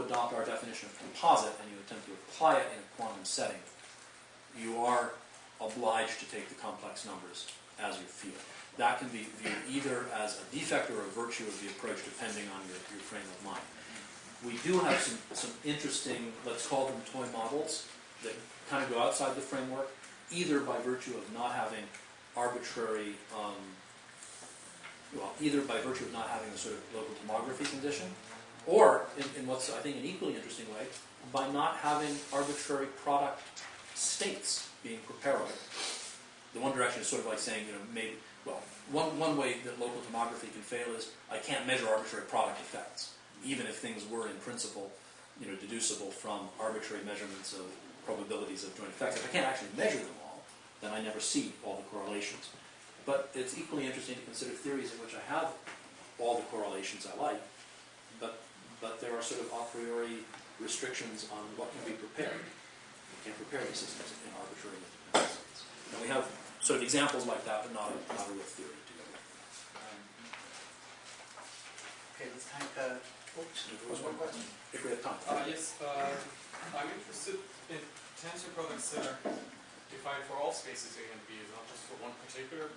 adopt our definition of composite and you attempt to apply it in a quantum setting, you are obliged to take the complex numbers as your field. That can be viewed either as a defect or a virtue of the approach, depending on your frame of mind. We do have some interesting, let's call them toy models, that kind of go outside the framework, either by virtue of not having arbitrary, either by virtue of not having a sort of local tomography condition, or, in what's, I think, an equally interesting way, by not having arbitrary product states being preparable. The one direction is sort of like saying, maybe, one way that local tomography can fail is I can't measure arbitrary product effects, even if things were in principle, deducible from arbitrary measurements of probabilities of joint effects. If I can't actually measure them all, then I never see all the correlations. But it's equally interesting to consider theories in which I have all the correlations I like, but there are sort of a priori restrictions on what can be prepared. You can't prepare these systems in arbitrary states. And we have sort of examples like that, but not a real theory together. Okay, let's thank. Oops, there was one question. If we have time. Yes, I'm interested in tensor products that are defined for all spaces A and B, not just for one particular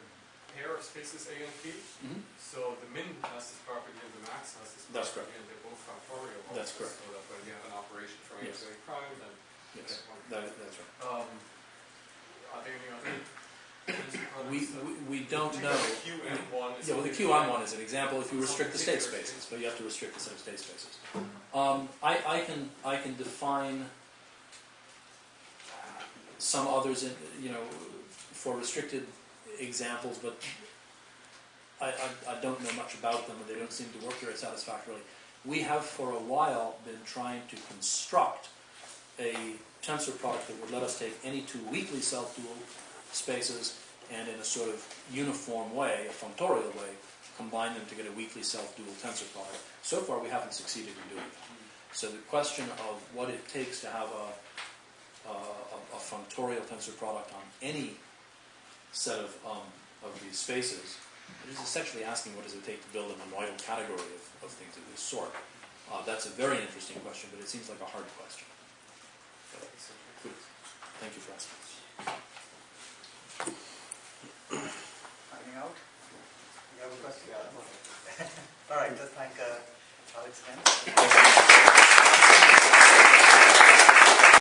pair of spaces A and B. Mm-hmm. So the min has this property and the max has this property. That's correct. And they're both factorial. That's correct. So that when you have an operation from A to A prime, then Yes, get one. that's right. Are there any other tensor products We don't know. The QM1 is The QM1 is an example if you restrict the state spaces, but you have to restrict the set of state spaces. I can define some others for restricted examples, but I don't know much about them, and they don't seem to work very satisfactorily. We have for a while been trying to construct a tensor product that would let us take any two weakly self-dual spaces and in a sort of uniform way, a functorial way, combine them to get a weakly self-dual tensor product. So far we haven't succeeded in doing that. So the question of what it takes to have a functorial tensor product on any set of these spaces It is essentially asking what does it take to build a monoidal category of things of this sort. That's a very interesting question, but it seems like a hard question. So, please, thank you for asking. Finding out? You have a question? All right, just thank Alex again.